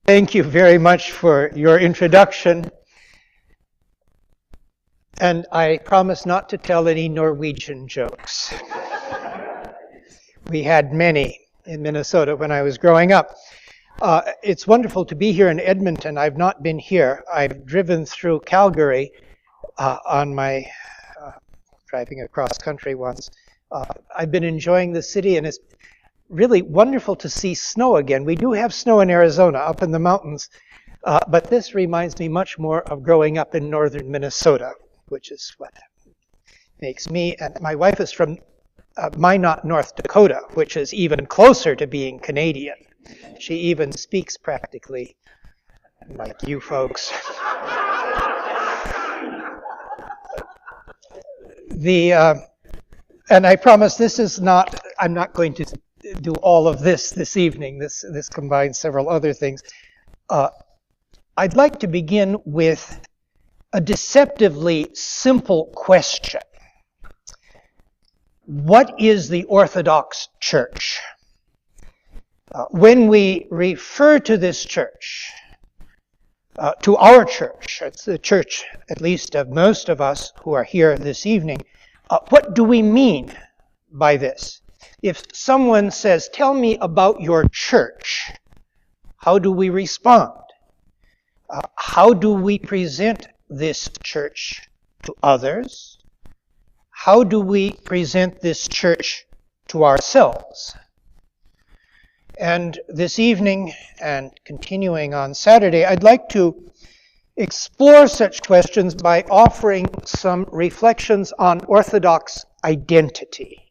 Thank you very much for your introduction. And I promise not to tell any Norwegian jokes. We had many in Minnesota when I was growing up. It's wonderful to be here in Edmonton. I've not been here. I've driven through Calgary on my driving across country once. I've been enjoying the city, and it's really wonderful to see snow again. We do have snow in Arizona, up in the mountains, but this reminds me much more of growing up in northern Minnesota, which is what makes me, and my wife is from Minot, North Dakota, which is even closer to being Canadian. She even speaks practically like you folks. And I promise this is not, I'm not going to do all of this evening. This combines several other things. I'd like to begin with a deceptively simple question. What is the Orthodox Church? When we refer to this church, to our church, it's the church at least of most of us who are here this evening, what do we mean by this? If someone says, tell me about your church, how do we respond? How do we present this church to others? How do we present this church to ourselves? And this evening, and continuing on Saturday, I'd like to explore such questions by offering some reflections on Orthodox identity.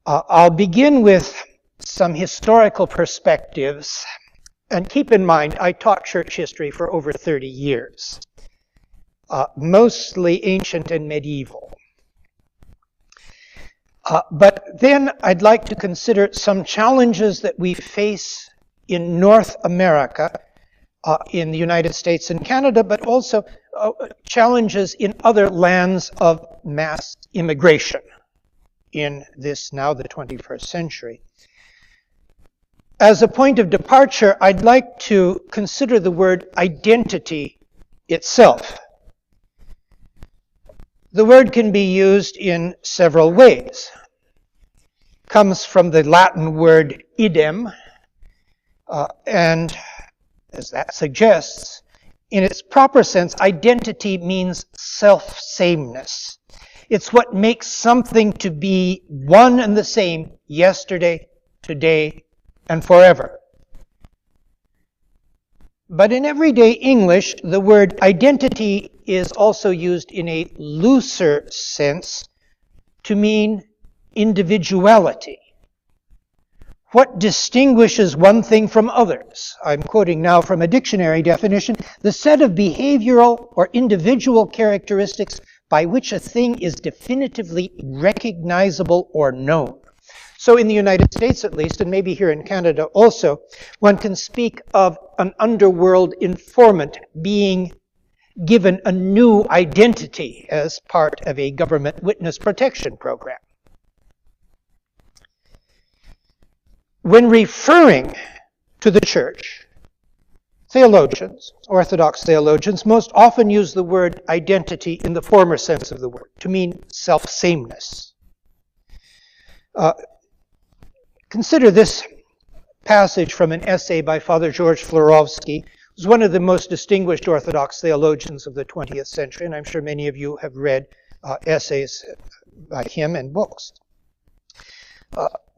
I'll begin with some historical perspectives. And keep in mind, I taught church history for over 30 years, mostly ancient and medieval. But then I'd like to consider some challenges that we face in North America, in the United States and Canada, but also challenges in other lands of mass immigration in this now the 21st century. As a point of departure, I'd like to consider the word identity itself. The word can be used in several ways. It comes from the Latin word idem, and as that suggests, in its proper sense, identity means self-sameness. It's what makes something to be one and the same yesterday, today, and forever. But in everyday English, the word identity is also used in a looser sense to mean individuality. What distinguishes one thing from others? I'm quoting now from a dictionary definition: the set of behavioral or individual characteristics by which a thing is definitively recognizable or known. So in the United States at least, and maybe here in Canada also, one can speak of an underworld informant being given a new identity as part of a government witness protection program. When referring to the church, theologians, Orthodox theologians, most often use the word identity in the former sense of the word, to mean self-sameness. Consider this passage from an essay by Father George Florovsky, who's one of the most distinguished Orthodox theologians of the 20th century, and I'm sure many of you have read essays by him and books.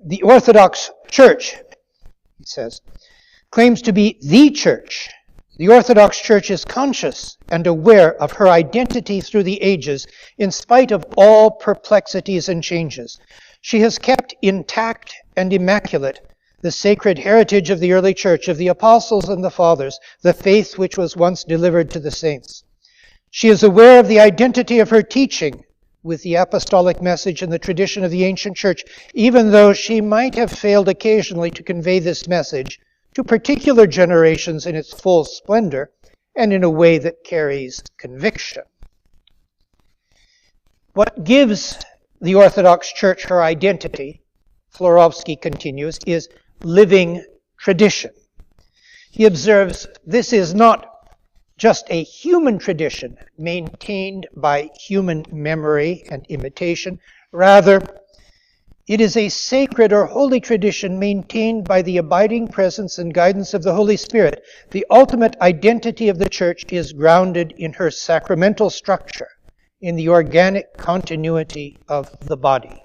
The Orthodox Church, he says, claims to be the church. The Orthodox Church is conscious and aware of her identity through the ages, in spite of all perplexities and changes. She has kept intact and immaculate the sacred heritage of the early church, of the apostles and the fathers, the faith which was once delivered to the saints. She is aware of the identity of her teaching with the apostolic message and the tradition of the ancient church, even though she might have failed occasionally to convey this message to particular generations in its full splendor and in a way that carries conviction. What gives the Orthodox Church her identity, Florovsky continues, is living tradition. He observes this is not just a human tradition maintained by human memory and imitation. Rather, it is a sacred or holy tradition maintained by the abiding presence and guidance of the Holy Spirit. The ultimate identity of the Church is grounded in her sacramental structure, in the organic continuity of the body.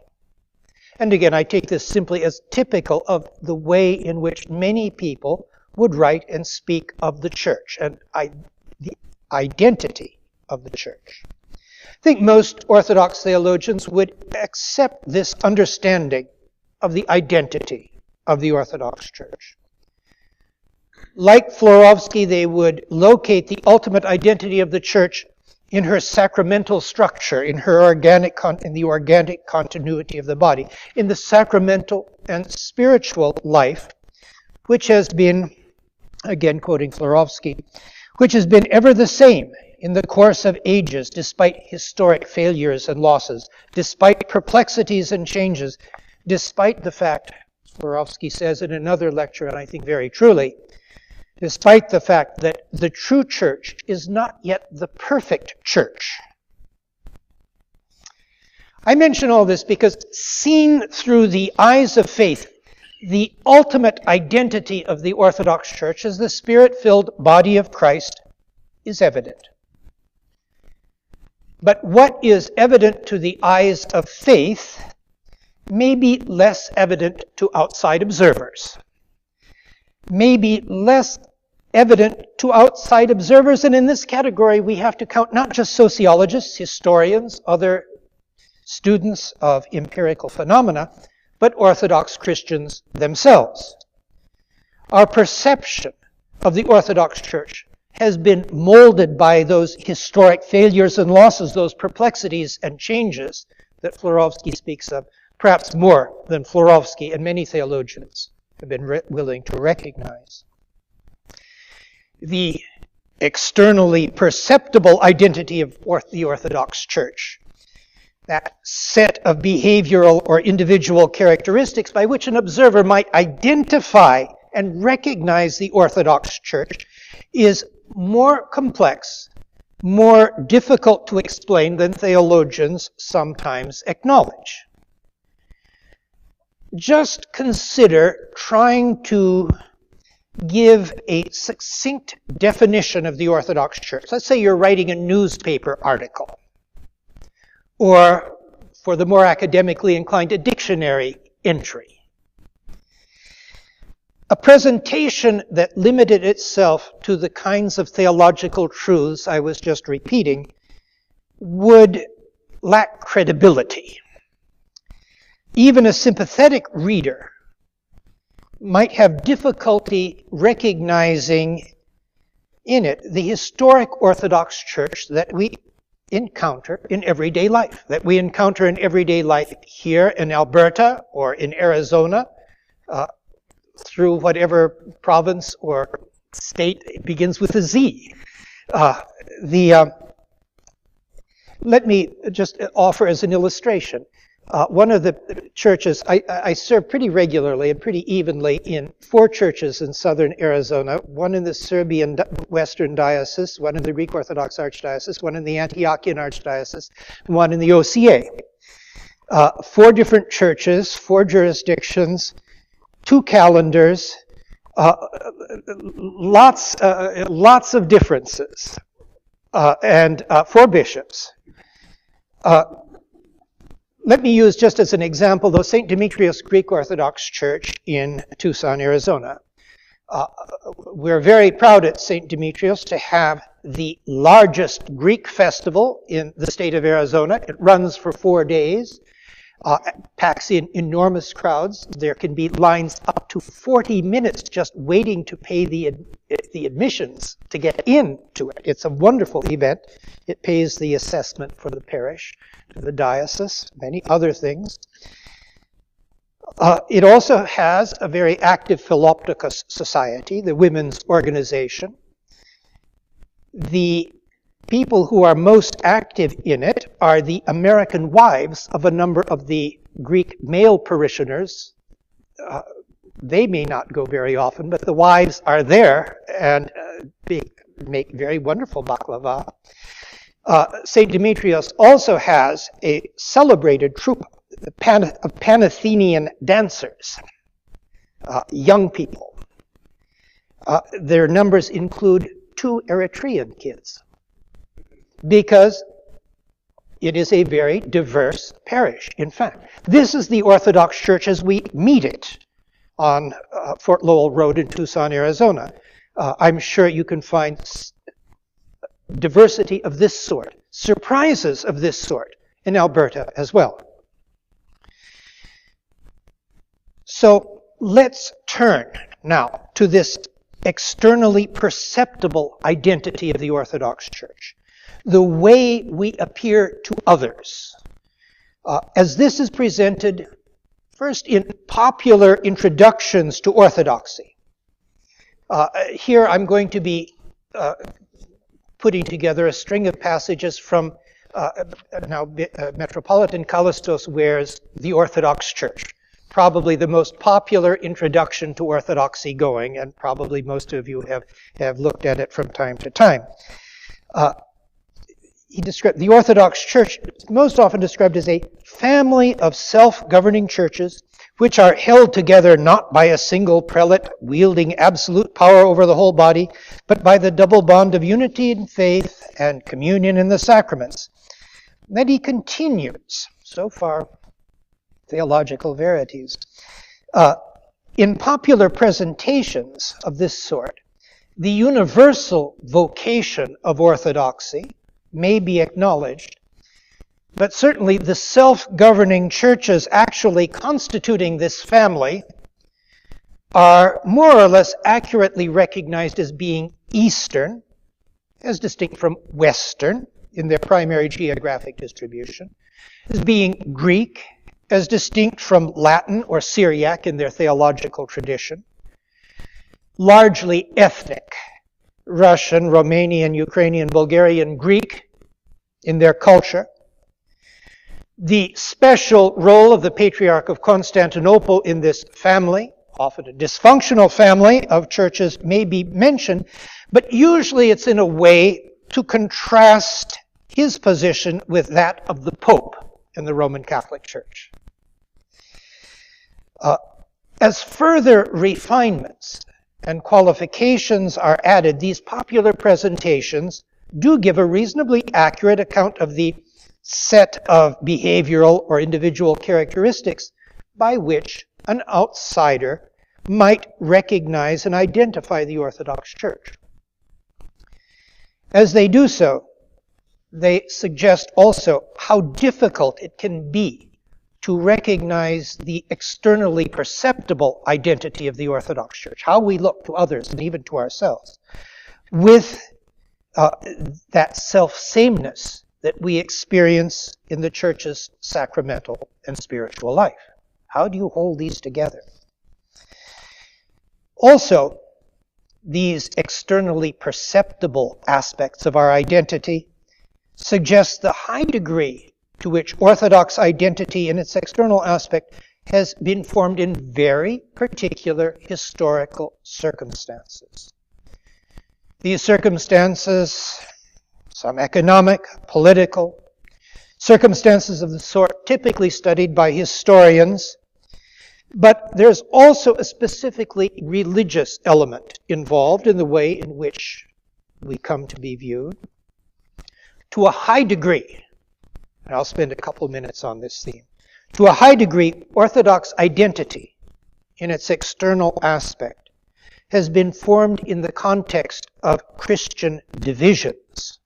And again, I take this simply as typical of the way in which many people would write and speak of the Church and the identity of the Church. I think most Orthodox theologians would accept this understanding of the identity of the Orthodox Church. Like Florovsky, they would locate the ultimate identity of the Church in her sacramental structure, in the organic continuity of the body, in the sacramental and spiritual life, which has been, again quoting Florovsky, which has been ever the same in the course of ages, despite historic failures and losses, despite perplexities and changes, despite the fact, Florovsky says in another lecture, and I think very truly, despite the fact that the true church is not yet the perfect church. I mention all this because seen through the eyes of faith, the ultimate identity of the Orthodox Church as the Spirit-filled body of Christ is evident. But what is evident to the eyes of faith may be less evident to outside observers. May be less evident to outside observers, and in this category we have to count not just sociologists, historians, other students of empirical phenomena, but Orthodox Christians themselves. Our perception of the Orthodox Church has been molded by those historic failures and losses, those perplexities and changes that Florovsky speaks of, perhaps more than Florovsky and many theologians have been willing to recognize. The externally perceptible identity of the Orthodox Church, that set of behavioral or individual characteristics by which an observer might identify and recognize the Orthodox Church, is more complex, more difficult to explain than theologians sometimes acknowledge. Just consider trying to give a succinct definition of the Orthodox Church. Let's say you're writing a newspaper article, or, for the more academically inclined, a dictionary entry. A presentation that limited itself to the kinds of theological truths I was just repeating would lack credibility. Even a sympathetic reader might have difficulty recognizing in it the historic Orthodox Church that we encounter in everyday life, here in Alberta or in Arizona, through whatever province or state it begins with a Z. Let me just offer as an illustration. One of the churches, I serve pretty regularly and pretty evenly in 4 churches in southern Arizona, one in the Serbian Western Diocese, one in the Greek Orthodox Archdiocese, one in the Antiochian Archdiocese, and one in the OCA. 4 different churches, 4 jurisdictions, 2 calendars, lots of differences, and 4 bishops. Let me use just as an example, though, St. Demetrius Greek Orthodox Church in Tucson, Arizona. We're very proud at St. Demetrius to have the largest Greek festival in the state of Arizona. It runs for 4 days, packs in enormous crowds. There can be lines up to 40 minutes just waiting to pay the admissions to get into it. It's a wonderful event. It pays the assessment for the parish, to the diocese, many other things. It also has a very active Philopticus society, the women's organization. The people who are most active in it are the American wives of a number of the Greek male parishioners They may not go very often, but the wives are there and make very wonderful baklava. St. Demetrius also has a celebrated troupe of Panathenian dancers, young people. Their numbers include 2 Eritrean kids, because it is a very diverse parish. In fact, this is the Orthodox Church as we meet it on Fort Lowell Road in Tucson, Arizona. I'm sure you can find diversity of this sort, surprises of this sort in Alberta as well. So let's turn now to this externally perceptible identity of the Orthodox Church, the way we appear to others, as this is presented first in popular introductions to Orthodoxy. Here I'm going to be putting together a string of passages from Metropolitan Kallistos Ware's The Orthodox Church, probably the most popular introduction to Orthodoxy going, and probably most of you have looked at it from time to time. He described the Orthodox Church, most often described as a family of self-governing churches which are held together not by a single prelate wielding absolute power over the whole body, but by the double bond of unity in faith and communion in the sacraments. Then he continues, so far, theological verities. In popular presentations of this sort, the universal vocation of Orthodoxy may be acknowledged, but certainly the self-governing churches actually constituting this family are more or less accurately recognized as being Eastern, as distinct from Western in their primary geographic distribution, as being Greek, as distinct from Latin or Syriac in their theological tradition, largely ethnic, Russian, Romanian, Ukrainian, Bulgarian, Greek in their culture. The special role of the Patriarch of Constantinople in this family, often a dysfunctional family of churches, may be mentioned, but usually it's in a way to contrast his position with that of the Pope in the Roman Catholic Church. As further refinements and qualifications are added, these popular presentations do give a reasonably accurate account of the set of behavioral or individual characteristics by which an outsider might recognize and identify the Orthodox Church. As they do so, they suggest also how difficult it can be to recognize the externally perceptible identity of the Orthodox Church, how we look to others and even to ourselves, with that self-sameness that we experience in the Church's sacramental and spiritual life. How do you hold these together? Also, these externally perceptible aspects of our identity suggest the high degree to which Orthodox identity in its external aspect has been formed in very particular historical circumstances. These circumstances, some economic, political, circumstances of the sort typically studied by historians, but there's also a specifically religious element involved in the way in which we come to be viewed. To a high degree, and I'll spend a couple minutes on this theme, to a high degree, Orthodox identity in its external aspect has been formed in the context of Christian divisions.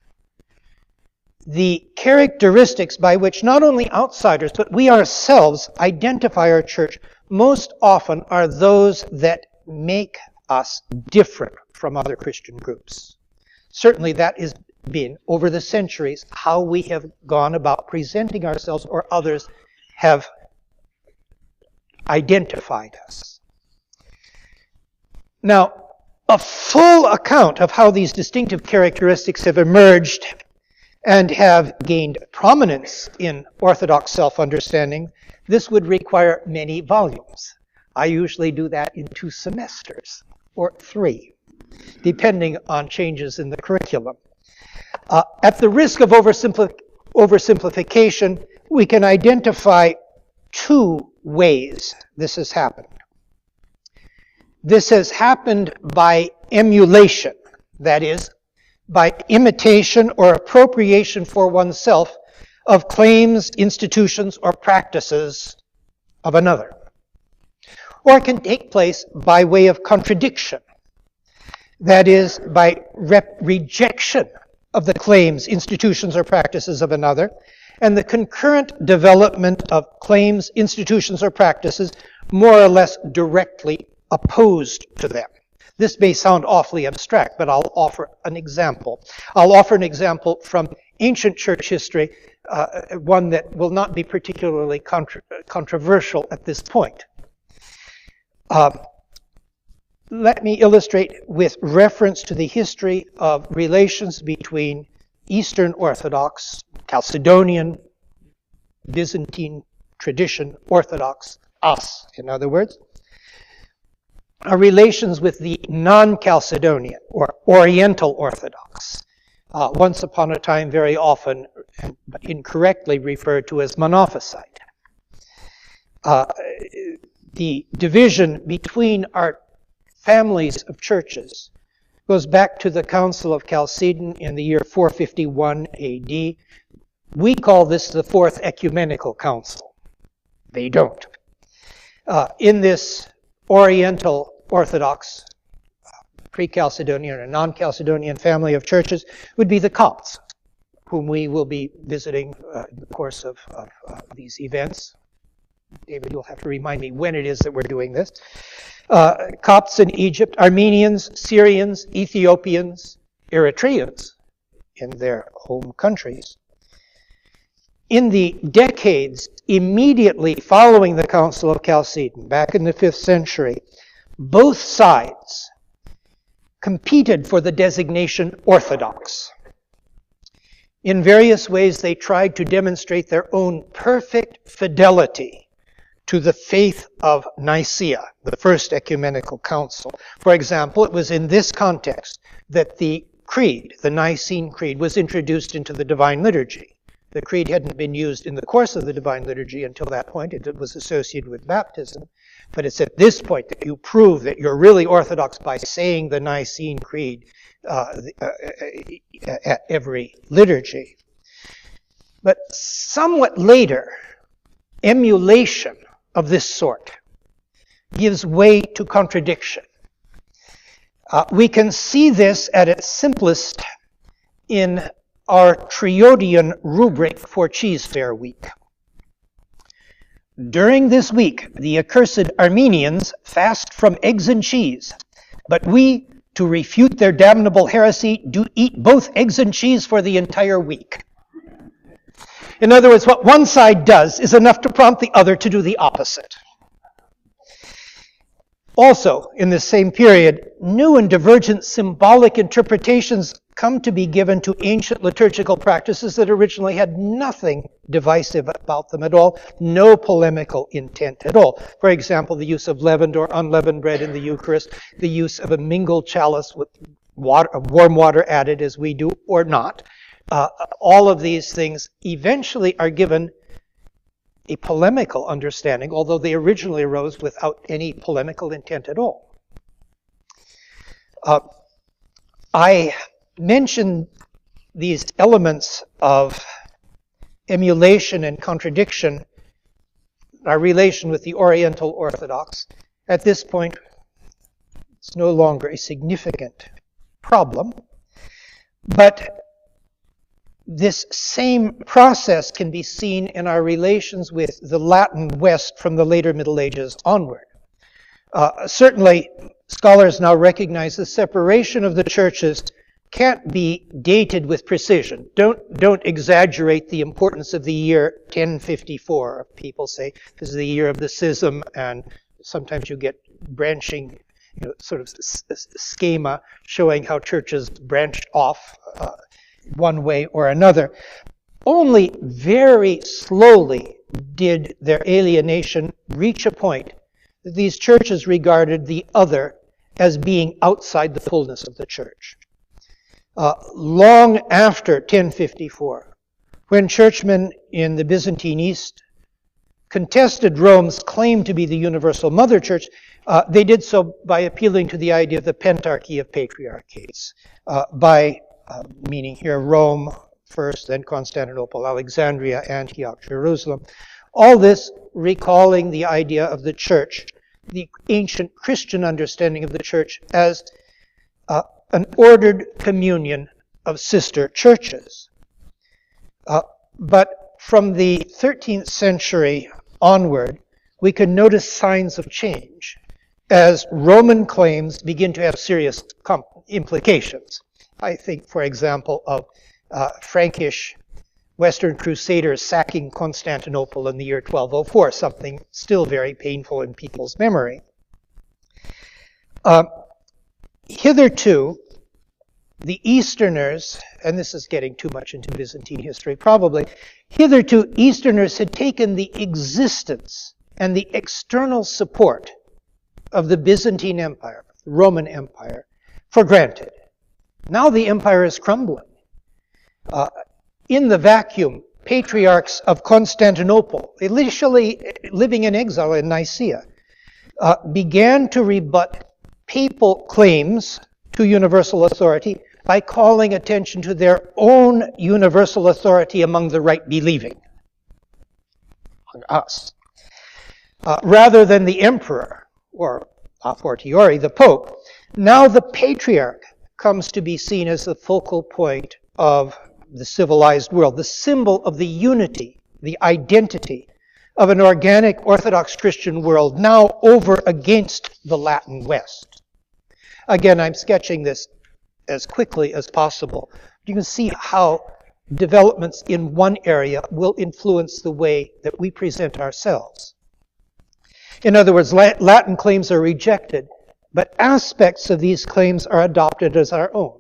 The characteristics by which not only outsiders, but we ourselves identify our church most often are those that make us different from other Christian groups. Certainly that has been, over the centuries, how we have gone about presenting ourselves, or others have identified us. Now, a full account of how these distinctive characteristics have emerged and have gained prominence in Orthodox self-understanding, this would require many volumes. I usually do that in 2 semesters, or 3, depending on changes in the curriculum. At the risk of oversimplification, we can identify 2 ways this has happened. This has happened by emulation, that is, by imitation or appropriation for oneself of claims, institutions, or practices of another. Or it can take place by way of contradiction, that is, by rejection of the claims, institutions, or practices of another, and the concurrent development of claims, institutions, or practices more or less directly opposed to them. This may sound awfully abstract, but I'll offer an example. I'll offer an example from ancient church history, one that will not be particularly controversial at this point. Let me illustrate with reference to the history of relations between Eastern Orthodox, Chalcedonian, Byzantine tradition Orthodox, us, in other words, our relations with the non-Chalcedonian or Oriental Orthodox, once upon a time very often but incorrectly referred to as Monophysite. The division between our families of churches goes back to the Council of Chalcedon in the year 451 AD. We call this the Fourth Ecumenical Council. They don't. In this Oriental Orthodox, pre-Chalcedonian or non-Chalcedonian family of churches would be the Copts, whom we will be visiting in the course of these events. David, you'll have to remind me when it is that we're doing this. Copts in Egypt, Armenians, Syrians, Ethiopians, Eritreans in their home countries. In the decades immediately following the Council of Chalcedon, back in the 5th century, both sides competed for the designation Orthodox. In various ways, they tried to demonstrate their own perfect fidelity to the faith of Nicaea, the First Ecumenical Council. For example, it was in this context that the Creed, the Nicene Creed, was introduced into the Divine Liturgy. The Creed hadn't been used in the course of the Divine Liturgy until that point. It was associated with baptism. But it's at this point that you prove that you're really Orthodox by saying the Nicene Creed at every liturgy. But somewhat later, emulation of this sort gives way to contradiction. We can see this at its simplest in our Triodian rubric for Cheese Fair Week. During this week, the accursed Armenians fast from eggs and cheese, but we, to refute their damnable heresy, do eat both eggs and cheese for the entire week. In other words, what one side does is enough to prompt the other to do the opposite. Also, in this same period, new and divergent symbolic interpretations come to be given to ancient liturgical practices that originally had nothing divisive about them at all, no polemical intent at all. For example, the use of leavened or unleavened bread in the Eucharist, the use of a mingled chalice with warm water added as we do, or not. All of these things eventually are given a polemical understanding, although they originally arose without any polemical intent at all. I mentioned these elements of emulation and contradiction, our relation with the Oriental Orthodox. At this point, it's no longer a significant problem, but this same process can be seen in our relations with the Latin West from the later Middle Ages onward. Certainly, scholars now recognize the separation of the churches can't be dated with precision. Don't exaggerate the importance of the year 1054. People say this is the year of the schism, and sometimes you get branching, sort of schema showing how churches branched off one way or another. Only very slowly did their alienation reach a point that these churches regarded the other as being outside the fullness of the church. Long after 1054, when churchmen in the Byzantine East contested Rome's claim to be the universal mother church, they did so by appealing to the idea of the pentarchy of patriarchates, meaning here Rome first, then Constantinople, Alexandria, Antioch, Jerusalem. All this recalling the idea of the church, the ancient Christian understanding of the church as an ordered communion of sister churches. But from the 13th century onward, we can notice signs of change as Roman claims begin to have serious implications. I think, for example, of Frankish Western Crusaders sacking Constantinople in the year 1204, something still very painful in people's memory. Hitherto, the Easterners, and this is getting too much into Byzantine history probably, hitherto Easterners had taken the existence and the external support of the Byzantine Empire, the Roman Empire, for granted. Now the empire is crumbling. In the vacuum, patriarchs of Constantinople, initially living in exile in Nicaea, began to rebut papal claims to universal authority by calling attention to their own universal authority among the right believing, among us, rather than the emperor, or a fortiori the pope. Now the patriarch comes to be seen as the focal point of the civilized world, the symbol of the unity, the identity of an organic Orthodox Christian world now over against the Latin West. Again, I'm sketching this as quickly as possible. You can see how developments in one area will influence the way that we present ourselves. In other words, Latin claims are rejected, but aspects of these claims are adopted as our own.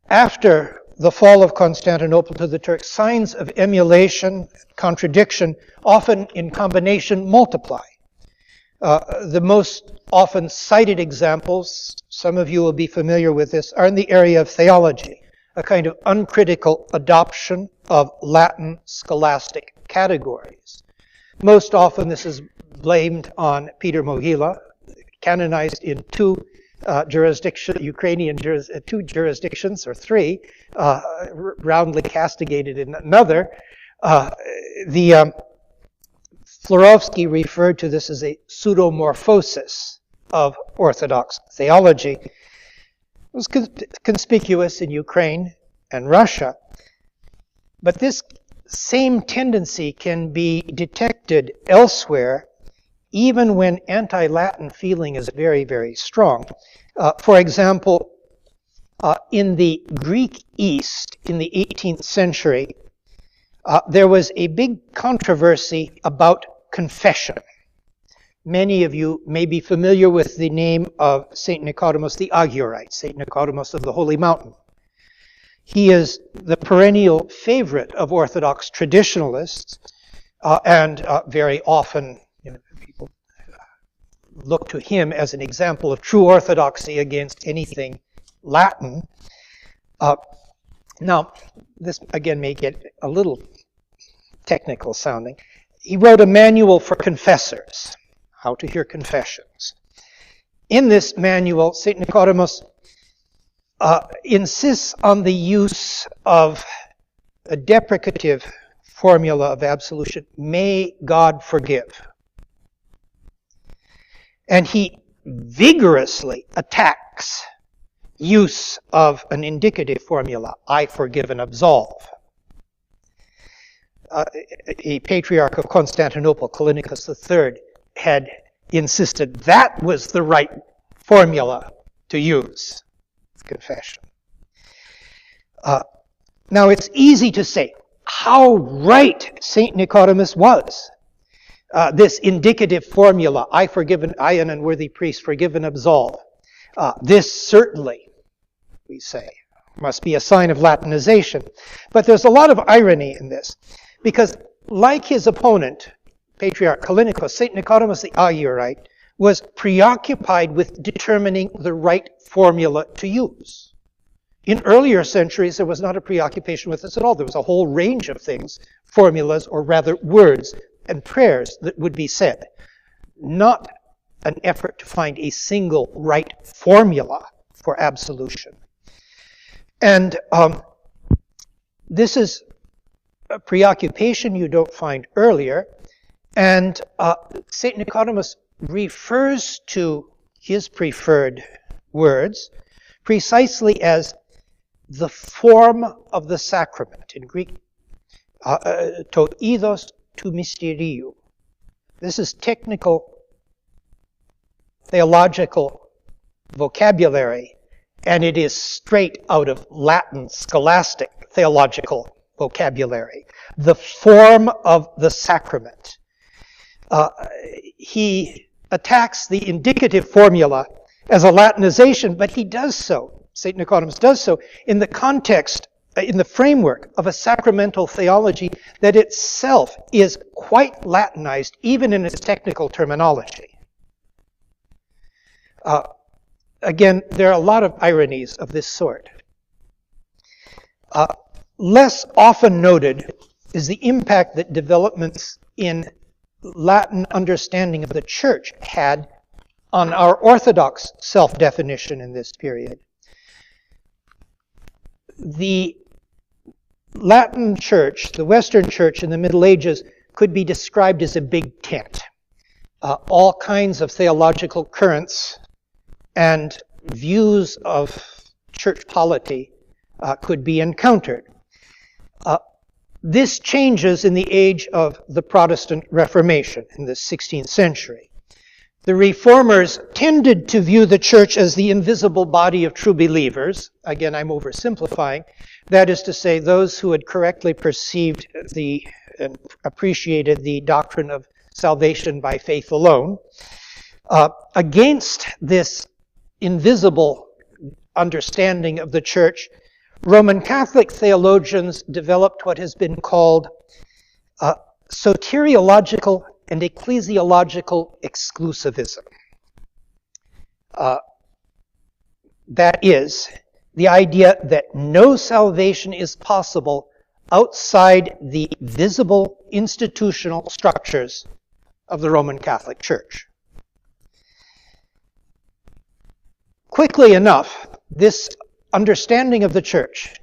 After the fall of Constantinople to the Turks, signs of emulation, contradiction, often in combination, multiply. The most often cited examples, some of you will be familiar with this, are in the area of theology, a kind of uncritical adoption of Latin scholastic categories. Most often this is blamed on Peter Mogila, canonized in two jurisdictions, or three, roundly castigated in another. Florovsky referred to this as a pseudomorphosis of Orthodox theology. It was conspicuous in Ukraine and Russia, but this same tendency can be detected elsewhere, even when anti-Latin feeling is very, very strong. For example, in the Greek East in the 18th century, there was a big controversy about confession. Many of you may be familiar with the name of St. Nicodemus the Agiorite, St. Nicodemus of the Holy Mountain. He is the perennial favorite of Orthodox traditionalists, and very often people look to him as an example of true orthodoxy against anything Latin. Now, this again may get a little technical sounding. He wrote a manual for confessors, how to hear confessions. In this manual, St. Nicodemus insists on the use of a deprecative formula of absolution, may God forgive. And he vigorously attacks use of an indicative formula, I forgive and absolve. A Patriarch of Constantinople, Callinicus III, had insisted that was the right formula to use. Confession. Now it's easy to say how right St. Nicodemus was. This indicative formula, I an unworthy priest, forgive and absolve. This certainly, we say, must be a sign of Latinization. But there's a lot of irony in this, because like his opponent, Patriarch Callinicus, St. Nicodemus the Agiorite, was preoccupied with determining the right formula to use. In earlier centuries, there was not a preoccupation with this at all. There was a whole range of things, formulas, or rather words and prayers that would be said. Not an effort to find a single right formula for absolution. And this is a preoccupation you don't find earlier. And St. Nicodemus refers to his preferred words precisely as the form of the sacrament. In Greek, to eidos tu mysteriou. This is technical, theological vocabulary, and it is straight out of Latin scholastic theological vocabulary. The form of the sacrament. He attacks the indicative formula as a Latinization, but he does so, St. Nicodemus does so, in the context, in the framework of a sacramental theology that itself is quite Latinized, even in its technical terminology. Again, there are a lot of ironies of this sort. Less often noted is the impact that developments in Latin understanding of the Church had on our Orthodox self-definition in this period. The Latin Church, the Western Church in the Middle Ages, could be described as a big tent. All kinds of theological currents and views of church polity could be encountered. This changes in the age of the Protestant Reformation in the 16th century. The Reformers tended to view the church as the invisible body of true believers. Again, I'm oversimplifying. That is to say, those who had correctly perceived and appreciated the doctrine of salvation by faith alone. Against this invisible understanding of the church, Roman Catholic theologians developed what has been called Soteriological and Ecclesiological Exclusivism. That is, the idea that no salvation is possible outside the visible institutional structures of the Roman Catholic Church. Quickly enough, this understanding of the Church,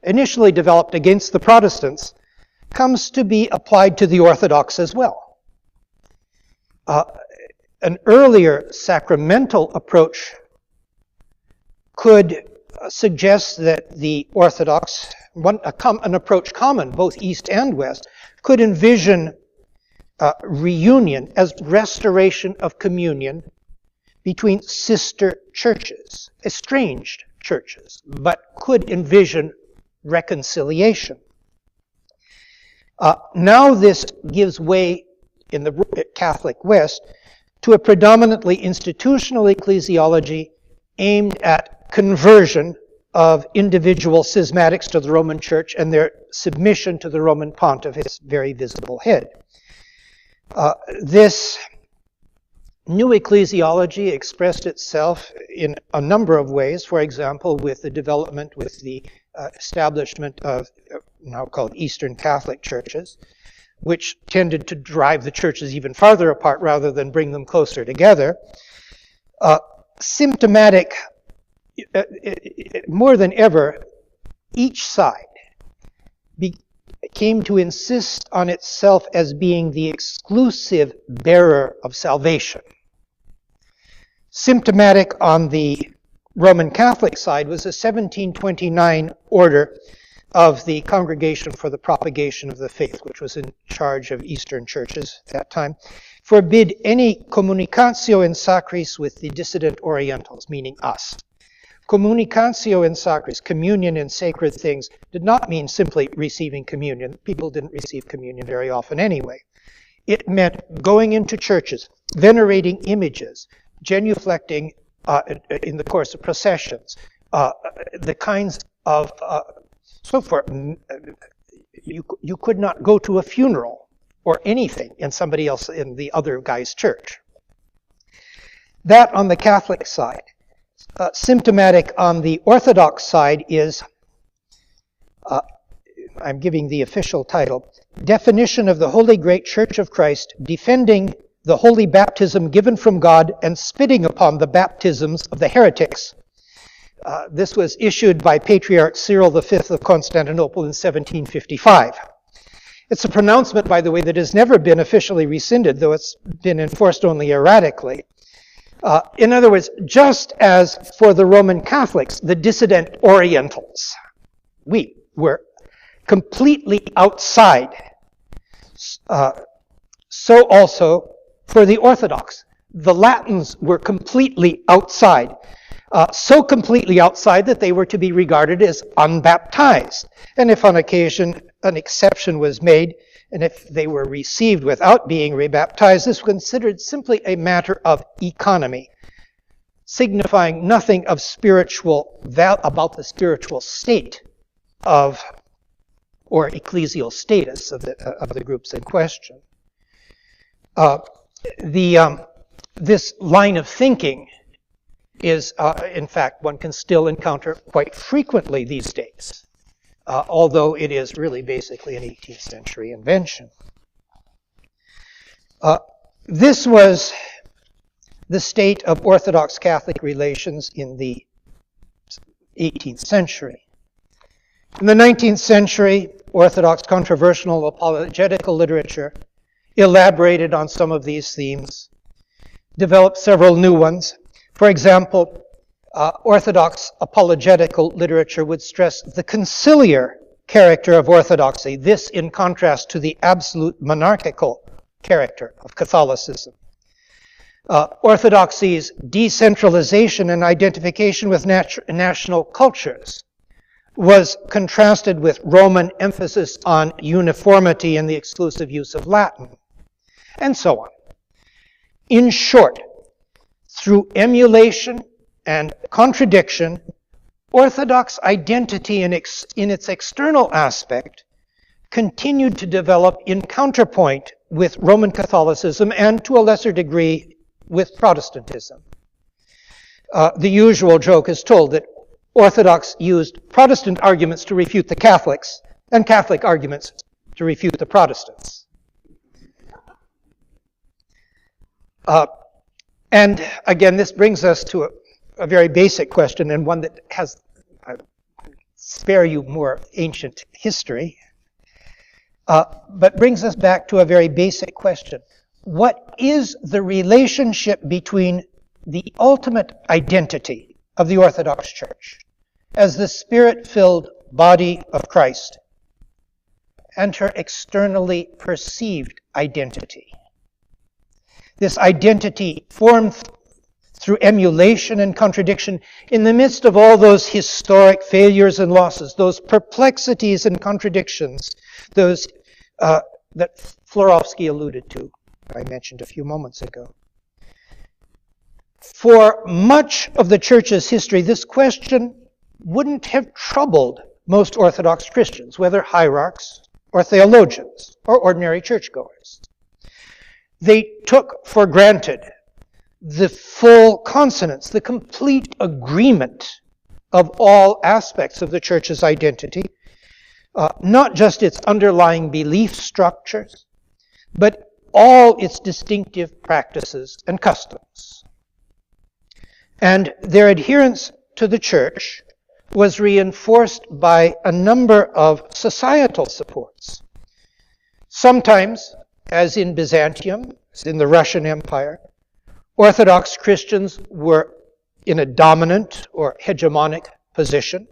initially developed against the Protestants, comes to be applied to the Orthodox as well. An earlier sacramental approach could suggest that the Orthodox, an approach common both East and West, could envision reunion as restoration of communion between sister churches, estranged churches, but could envision reconciliation. Now this gives way in the Catholic West to a predominantly institutional ecclesiology aimed at conversion of individual schismatics to the Roman Church and their submission to the Roman pontiff, its very visible head. This new ecclesiology expressed itself in a number of ways, for example, with the development, with the establishment of now called Eastern Catholic churches, which tended to drive the churches even farther apart rather than bring them closer together. Symptomatic, more than ever, each side came to insist on itself as being the exclusive bearer of salvation. Symptomatic on the Roman Catholic side was a 1729 order of the Congregation for the Propagation of the Faith, which was in charge of Eastern churches at that time, forbid any communicatio in sacris with the dissident Orientals, meaning us. Communicatio in sacris, communion in sacred things, did not mean simply receiving communion. People didn't receive communion very often anyway. It meant going into churches, venerating images, genuflecting in the course of processions, the kinds of so forth. You could not go to a funeral or anything in somebody else in the other guy's church. That on the Catholic side. Symptomatic on the Orthodox side is, I'm giving the official title, Definition of the Holy Great Church of Christ, Defending the Holy Baptism Given from God and Spitting upon the Baptisms of the Heretics. This was issued by Patriarch Cyril V of Constantinople in 1755. It's a pronouncement, by the way, that has never been officially rescinded, though it's been enforced only erratically. In other words, just as for the Roman Catholics, the dissident Orientals, we were completely outside, so also for the Orthodox. The Latins were completely outside, so completely outside that they were to be regarded as unbaptized. And if on occasion an exception was made, and if they were received without being rebaptized, this was considered simply a matter of economy, signifying nothing of about the spiritual state of, or ecclesial status of the groups in question. This line of thinking is, in fact, one can still encounter quite frequently these days, although it is really basically an 18th century invention. This was the state of Orthodox Catholic relations in the 18th century. In the 19th century, Orthodox controversial apologetical literature elaborated on some of these themes, developed several new ones. For example, Orthodox apologetical literature would stress the conciliar character of Orthodoxy, this in contrast to the absolute monarchical character of Catholicism. Orthodoxy's decentralization and identification with national cultures was contrasted with Roman emphasis on uniformity and the exclusive use of Latin, and so on. In short, through emulation and contradiction, Orthodox identity in its external aspect continued to develop in counterpoint with Roman Catholicism and, to a lesser degree, with Protestantism. The usual joke is told that Orthodox used Protestant arguments to refute the Catholics and Catholic arguments to refute the Protestants. And again, this brings us to a very basic question, and one that has, spare you more ancient history, but brings us back to a very basic question. What is the relationship between the ultimate identity of the Orthodox Church as the Spirit-filled body of Christ and her externally perceived identity? This identity formed through emulation and contradiction in the midst of all those historic failures and losses, those perplexities and contradictions, those that Florovsky alluded to, I mentioned a few moments ago. For much of the Church's history, this question wouldn't have troubled most Orthodox Christians, whether hierarchs or theologians or ordinary churchgoers. They took for granted the full consonance, the complete agreement of all aspects of the Church's identity, not just its underlying belief structures, but all its distinctive practices and customs. And their adherence to the Church was reinforced by a number of societal supports. Sometimes, as in Byzantium, as in the Russian Empire, Orthodox Christians were in a dominant or hegemonic position.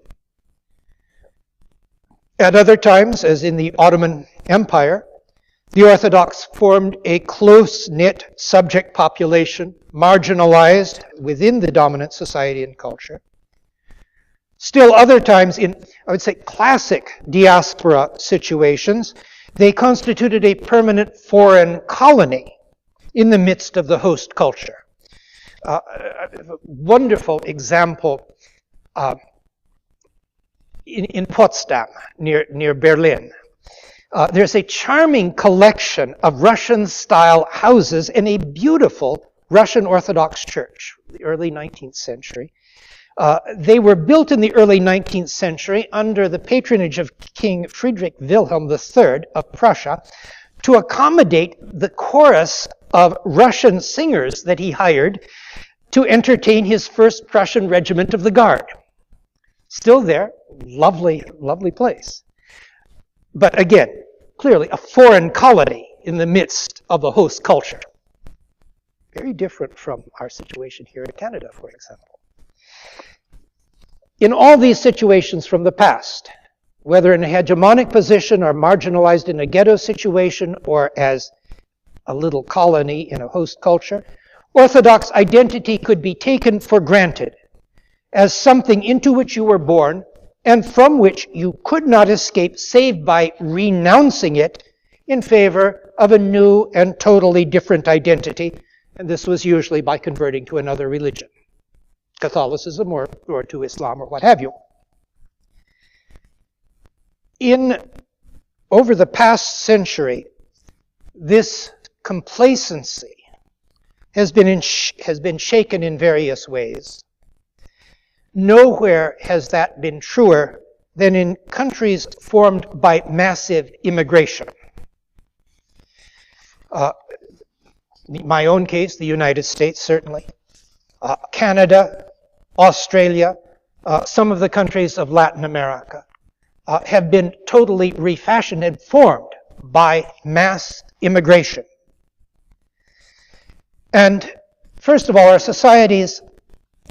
At other times, as in the Ottoman Empire, the Orthodox formed a close-knit subject population, marginalized within the dominant society and culture. Still other times, in, I would say, classic diaspora situations, they constituted a permanent foreign colony in the midst of the host culture. A wonderful example in Potsdam, near Berlin. There's a charming collection of Russian-style houses in a beautiful Russian Orthodox church, the early 19th century. They were built in the early 19th century under the patronage of King Friedrich Wilhelm III of Prussia to accommodate the chorus of Russian singers that he hired to entertain his first Prussian regiment of the Guard. Still there, lovely, lovely place. But again, clearly a foreign colony in the midst of a host culture. Very different from our situation here in Canada, for example. In all these situations from the past, whether in a hegemonic position or marginalized in a ghetto situation or as a little colony in a host culture, Orthodox identity could be taken for granted as something into which you were born and from which you could not escape save by renouncing it in favor of a new and totally different identity, and this was usually by converting to another religion, Catholicism or to Islam or what have you. Over the past century, this complacency has been shaken in various ways. Nowhere has that been truer than in countries formed by massive immigration. My own case, the United States, certainly. Canada, Australia, some of the countries of Latin America have been totally refashioned and formed by mass immigration. And first of all, our societies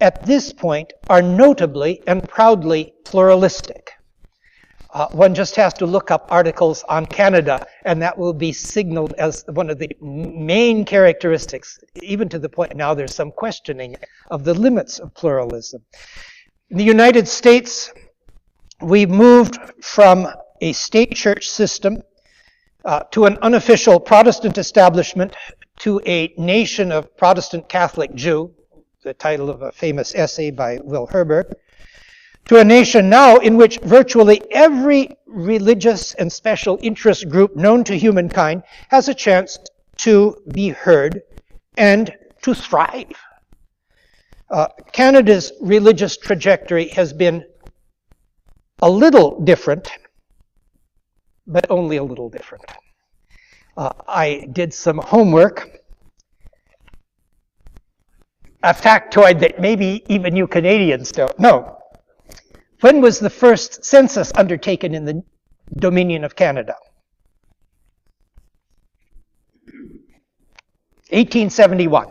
at this point are notably and proudly pluralistic. One just has to look up articles on Canada, and that will be signaled as one of the main characteristics, even to the point now there's some questioning of the limits of pluralism. In the United States, we've moved from a state church system to an unofficial Protestant establishment to a nation of Protestant Catholic Jew, the title of a famous essay by Will Herberg, to a nation now in which virtually every religious and special interest group known to humankind has a chance to be heard and to thrive. Canada's religious trajectory has been a little different, but only a little different. I did some homework, a factoid that maybe even you Canadians don't know. When was the first census undertaken in the Dominion of Canada? 1871,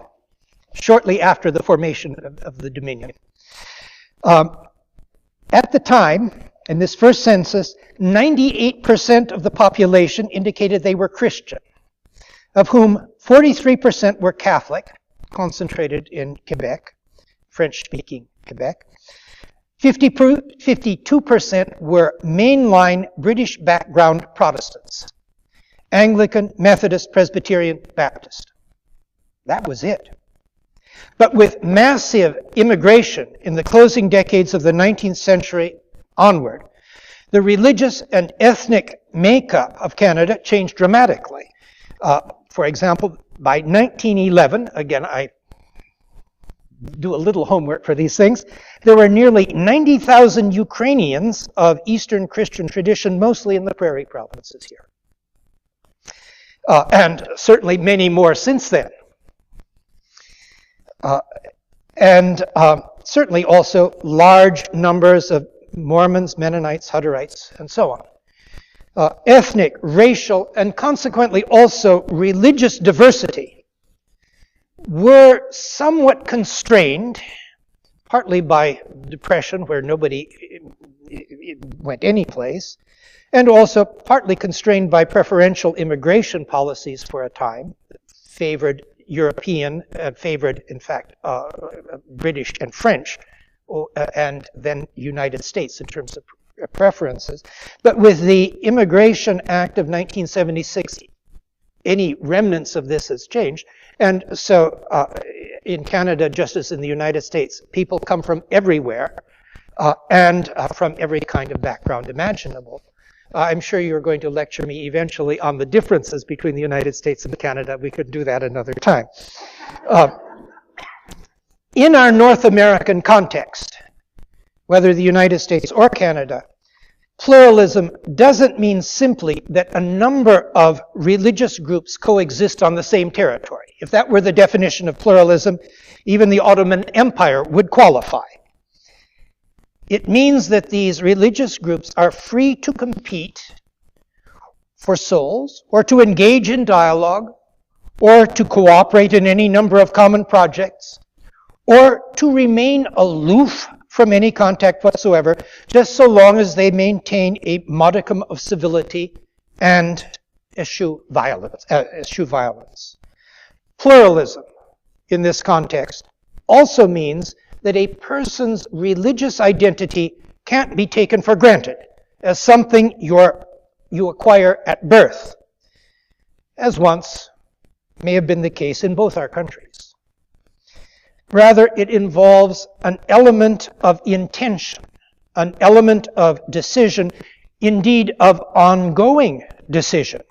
shortly after the formation of the Dominion. At the time, in this first census, 98% of the population indicated they were Christian, of whom 43% were Catholic, concentrated in Quebec, French-speaking Quebec. 52% were mainline British background Protestants, Anglican, Methodist, Presbyterian, Baptist. That was it. But with massive immigration in the closing decades of the 19th century onward, the religious and ethnic makeup of Canada changed dramatically. For example, by 1911, again, I do a little homework for these things, there were nearly 90,000 Ukrainians of Eastern Christian tradition, mostly in the prairie provinces here. And certainly many more since then. And certainly also large numbers of Mormons, Mennonites, Hutterites, and so on. Ethnic, racial, and consequently also religious diversity were somewhat constrained, partly by depression, where nobody went anyplace, and also partly constrained by preferential immigration policies for a time, favored European, favored, in fact, British and French, and then United States in terms of preferences. But with the Immigration Act of 1976, any remnants of this has changed. And so in Canada, just as in the United States, people come from everywhere and from every kind of background imaginable. I'm sure you're going to lecture me eventually on the differences between the United States and Canada. We could do that another time. In our North American context, whether the United States or Canada, pluralism doesn't mean simply that a number of religious groups coexist on the same territory. If that were the definition of pluralism, even the Ottoman Empire would qualify. It means that these religious groups are free to compete for souls, or to engage in dialogue, or to cooperate in any number of common projects, or to remain aloof from any contact whatsoever, just so long as they maintain a modicum of civility and eschew violence. Pluralism, in this context, also means that a person's religious identity can't be taken for granted as something you acquire at birth, as once may have been the case in both our countries. Rather, it involves an element of intention, an element of decision, indeed of ongoing decision.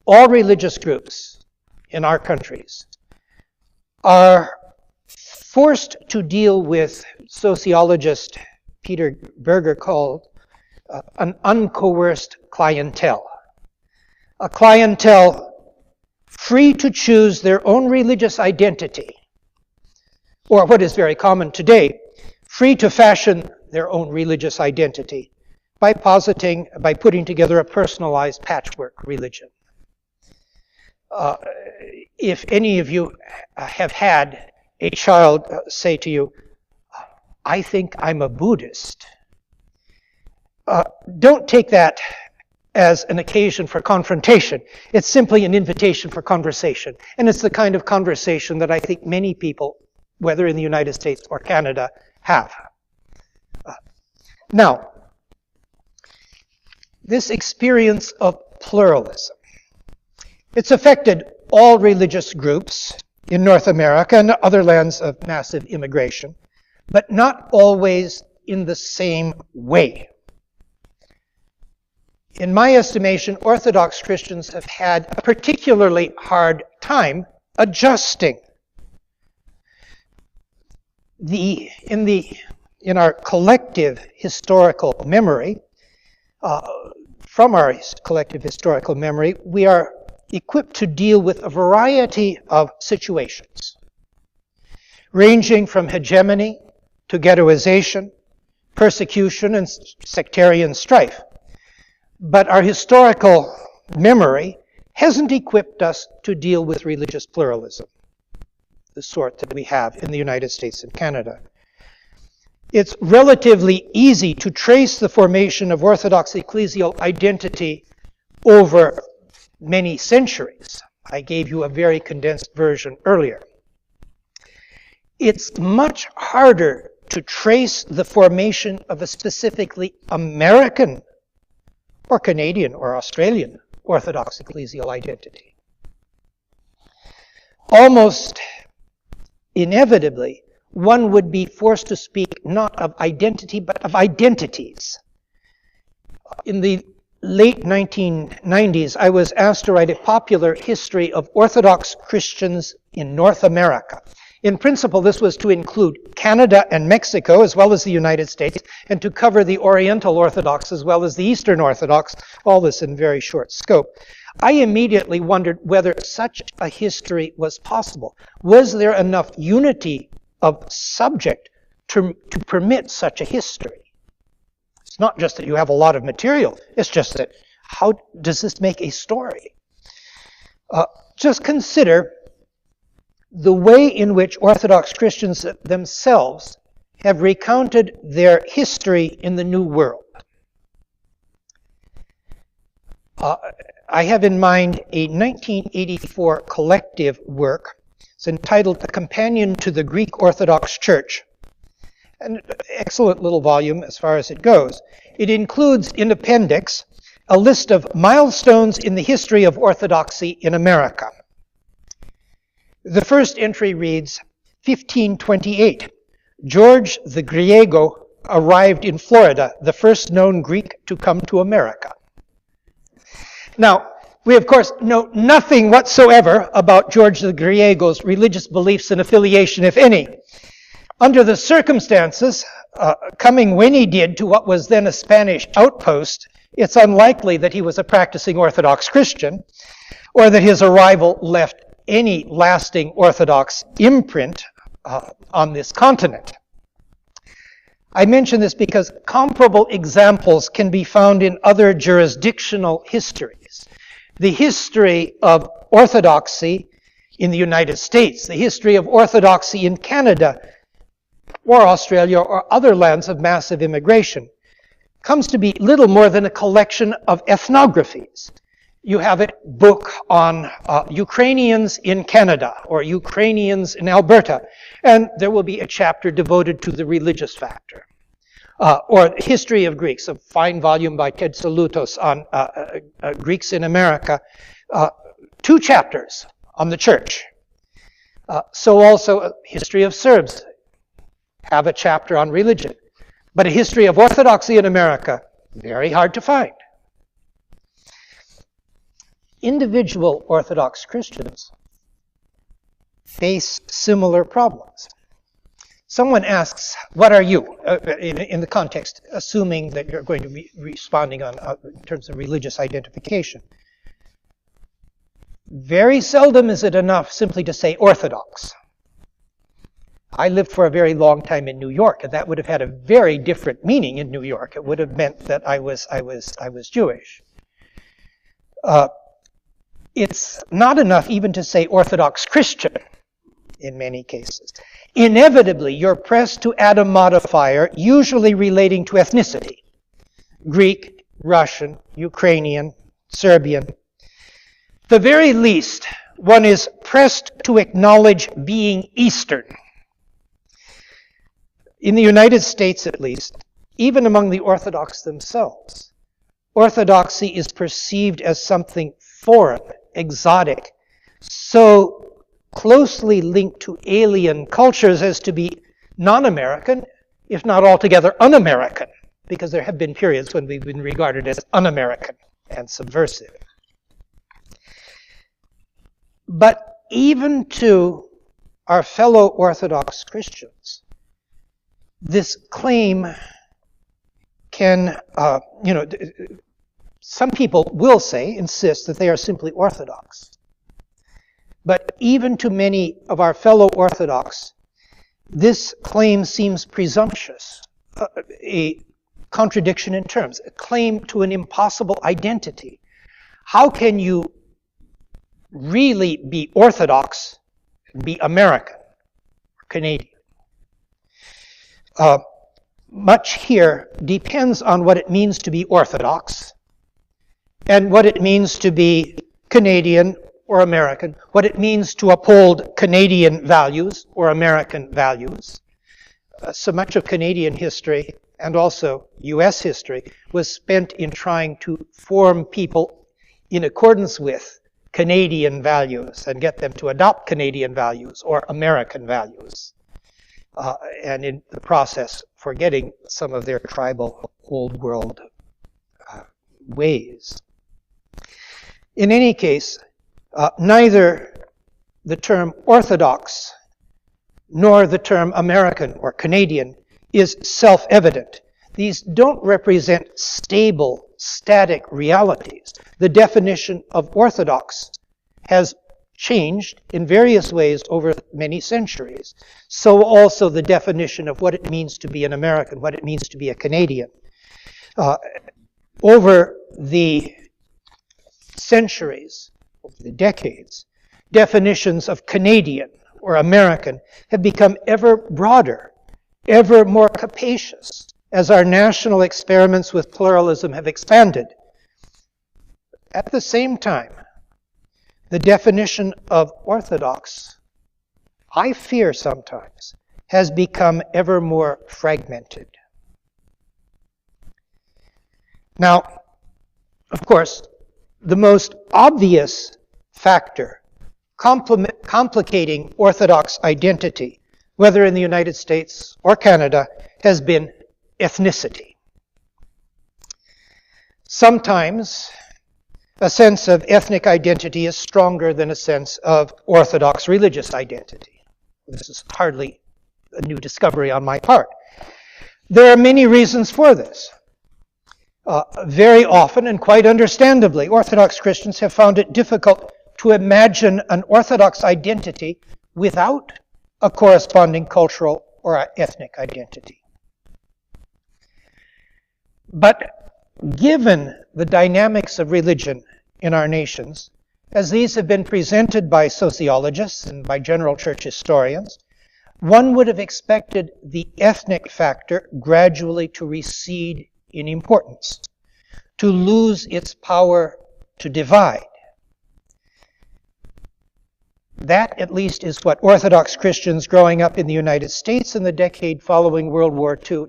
All religious groups in our countries are forced to deal with sociologist Peter Berger called an uncoerced clientele. A clientele free to choose their own religious identity, or what is very common today, free to fashion their own religious identity by putting together a personalized patchwork religion. If any of you have had a child say to you, "I think I'm a Buddhist," don't take that as an occasion for confrontation. It's simply an invitation for conversation. And it's the kind of conversation that I think many people, whether in the United States or Canada, have. Now, this experience of pluralism, it's affected all religious groups in North America and other lands of massive immigration, but not always in the same way. In my estimation, Orthodox Christians have had a particularly hard time adjusting. In our collective historical memory, from our collective historical memory, we are equipped to deal with a variety of situations, ranging from hegemony to ghettoization, persecution, and sectarian strife. But our historical memory hasn't equipped us to deal with religious pluralism, the sort that we have in the United States and Canada. It's relatively easy to trace the formation of Orthodox ecclesial identity over many centuries. I gave you a very condensed version earlier. It's much harder to trace the formation of a specifically American or Canadian or Australian Orthodox ecclesial identity. Almost inevitably, one would be forced to speak not of identity, but of identities. In the late 1990s, I was asked to write a popular history of Orthodox Christians in North America. In principle, this was to include Canada and Mexico, as well as the United States, and to cover the Oriental Orthodox as well as the Eastern Orthodox, all this in very short scope. I immediately wondered whether such a history was possible. Was there enough unity of subject to permit such a history? It's not just that you have a lot of material, it's just that how does this make a story? Just consider the way in which Orthodox Christians themselves have recounted their history in the New World. I have in mind a 1984 collective work. It's entitled A Companion to the Greek Orthodox Church. An excellent little volume as far as it goes. It includes in appendix a list of milestones in the history of Orthodoxy in America. The first entry reads, 1528, George the Griego arrived in Florida, the first known Greek to come to America. Now, we of course know nothing whatsoever about George the Griego's religious beliefs and affiliation, if any. Under the circumstances, coming when he did to what was then a Spanish outpost, it's unlikely that he was a practicing Orthodox Christian, or that his arrival left any lasting Orthodox imprint on this continent. I mention this because comparable examples can be found in other jurisdictional histories. The history of Orthodoxy in the United States, the history of Orthodoxy in Canada, or Australia, or other lands of massive immigration, comes to be little more than a collection of ethnographies. You have a book on Ukrainians in Canada, or Ukrainians in Alberta, and there will be a chapter devoted to the religious factor. Or History of Greeks, a fine volume by Ted Salutos on Greeks in America. 2 chapters on the church. So also History of Serbs have a chapter on religion. But a history of Orthodoxy in America, very hard to find. Individual Orthodox Christians face similar problems. Someone asks, what are you? In the context, assuming that you're going to be responding on in terms of religious identification. Very seldom is it enough simply to say Orthodox. I lived for a very long time in New York, and that would have had a very different meaning in New York. It would have meant that I was Jewish. It's not enough even to say Orthodox Christian in many cases. Inevitably, you're pressed to add a modifier, usually relating to ethnicity. Greek, Russian, Ukrainian, Serbian. The very least, one is pressed to acknowledge being Eastern. In the United States, at least, even among the Orthodox themselves, Orthodoxy is perceived as something foreign, exotic, so closely linked to alien cultures as to be non-American, if not altogether un-American, because there have been periods when we've been regarded as un-American and subversive. But even to our fellow Orthodox Christians, this claim can, some people will insist that they are simply Orthodox. But even to many of our fellow Orthodox, this claim seems presumptuous, a contradiction in terms, a claim to an impossible identity. How can you really be Orthodox and be American or Canadian? Much here depends on what it means to be Orthodox and what it means to be Canadian or American, what it means to uphold Canadian values or American values. So much of Canadian history and also U.S. history was spent in trying to form people in accordance with Canadian values and get them to adopt Canadian values or American values. And in the process, forgetting some of their tribal old world ways. In any case, neither the term Orthodox nor the term American or Canadian is self-evident. These don't represent stable, static realities. The definition of Orthodox has changed in various ways over many centuries. So also the definition of what it means to be an American, what it means to be a Canadian. Over the centuries, over the decades, definitions of Canadian or American have become ever broader, ever more capacious, as our national experiments with pluralism have expanded. At the same time, the definition of Orthodox, I fear sometimes, has become ever more fragmented. Now, of course, the most obvious factor complicating Orthodox identity, whether in the United States or Canada, has been ethnicity. Sometimes a sense of ethnic identity is stronger than a sense of Orthodox religious identity. This is hardly a new discovery on my part. There are many reasons for this. Very often, and quite understandably, Orthodox Christians have found it difficult to imagine an Orthodox identity without a corresponding cultural or ethnic identity. But given the dynamics of religion in our nations, as these have been presented by sociologists and by general church historians, one would have expected the ethnic factor gradually to recede in importance, to lose its power to divide. That, at least, is what Orthodox Christians growing up in the United States in the decades following World War II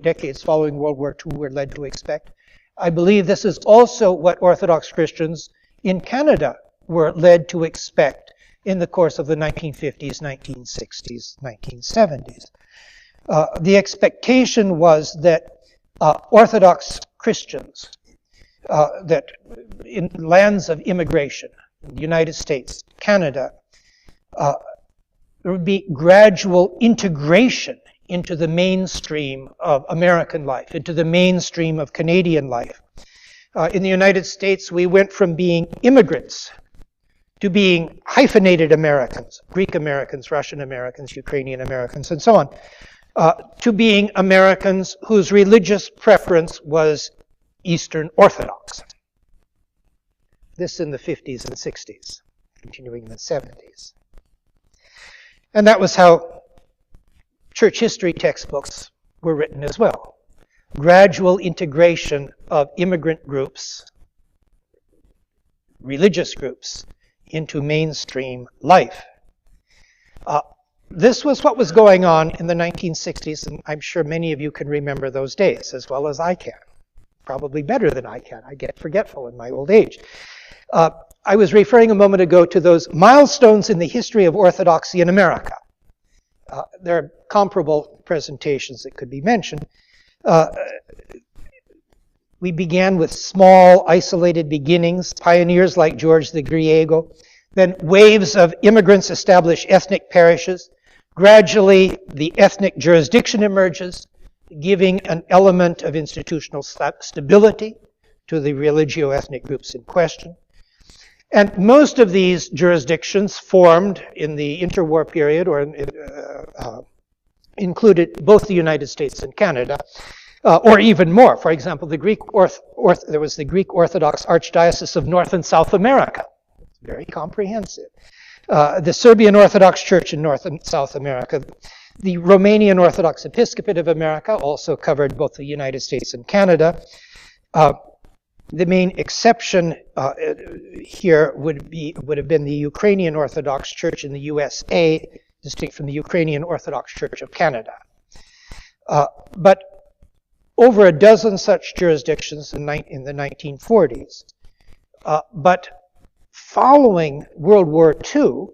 were led to expect. I believe this is also what Orthodox Christians in Canada were led to expect in the course of the 1950s, 1960s, 1970s. The expectation was that Orthodox Christians, that in lands of immigration, the United States, Canada, there would be gradual integration into the mainstream of American life, into the mainstream of Canadian life. In the United States, we went from being immigrants to being hyphenated Americans, Greek Americans, Russian Americans, Ukrainian Americans, and so on, to being Americans whose religious preference was Eastern Orthodox. This in the 50s and 60s, continuing in the 70s. And that was how church history textbooks were written as well. Gradual integration of immigrant groups, religious groups, into mainstream life. This was what was going on in the 1960s, and I'm sure many of you can remember those days as well as I can. Probably better than I can. I get forgetful in my old age. I was referring a moment ago to those milestones in the history of Orthodoxy in America. There are comparable presentations that could be mentioned. We began with small, isolated beginnings, pioneers like George the Griego. Then waves of immigrants establish ethnic parishes. Gradually, the ethnic jurisdiction emerges, giving an element of institutional stability to the religio-ethnic groups in question. And most of these jurisdictions formed in the interwar period or included both the United States and Canada, or even more. For example, there was the Greek Orthodox Archdiocese of North and South America. It's very comprehensive. The Serbian Orthodox Church in North and South America. The Romanian Orthodox Episcopate of America also covered both the United States and Canada. The main exception here would have been the Ukrainian Orthodox Church in the USA, distinct from the Ukrainian Orthodox Church of Canada. But over a dozen such jurisdictions in the 1940s. But following World War II,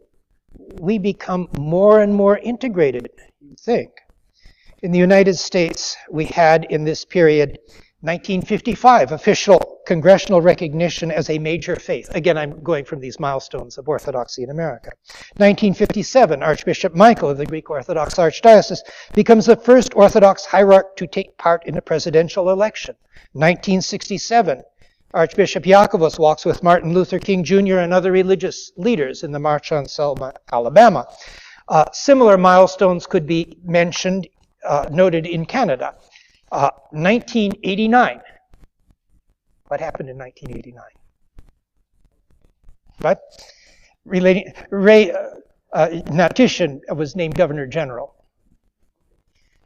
we become more and more integrated, you think. In the United States, we had in this period 1955, official congressional recognition as a major faith. Again, I'm going from these milestones of Orthodoxy in America. 1957, Archbishop Michael of the Greek Orthodox Archdiocese becomes the first Orthodox hierarch to take part in a presidential election. 1967, Archbishop Iakovos walks with Martin Luther King Jr. and other religious leaders in the March on Selma, Alabama. Similar milestones could be mentioned, noted in Canada. 1989. What happened in 1989? What? Ray Natishin was named Governor General.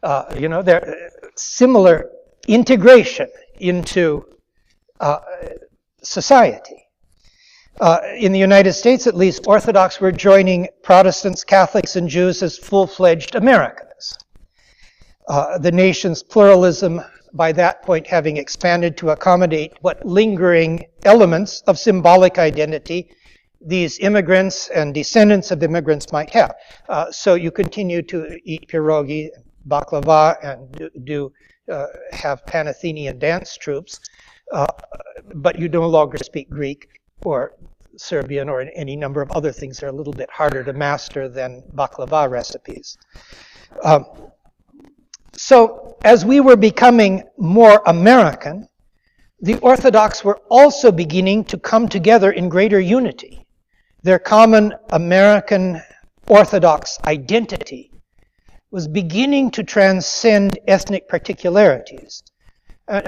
There similar integration into society. In the United States, at least, Orthodox were joining Protestants, Catholics, and Jews as full-fledged Americans. The nation's pluralism, by that point, having expanded to accommodate what lingering elements of symbolic identity these immigrants and descendants of immigrants might have. So you continue to eat pierogi, baklava and have Pan-Athenian dance troupes, but you no longer speak Greek or Serbian or any number of other things that are a little bit harder to master than baklava recipes. So as we were becoming more American, the Orthodox were also beginning to come together in greater unity. Their common American Orthodox identity was beginning to transcend ethnic particularities.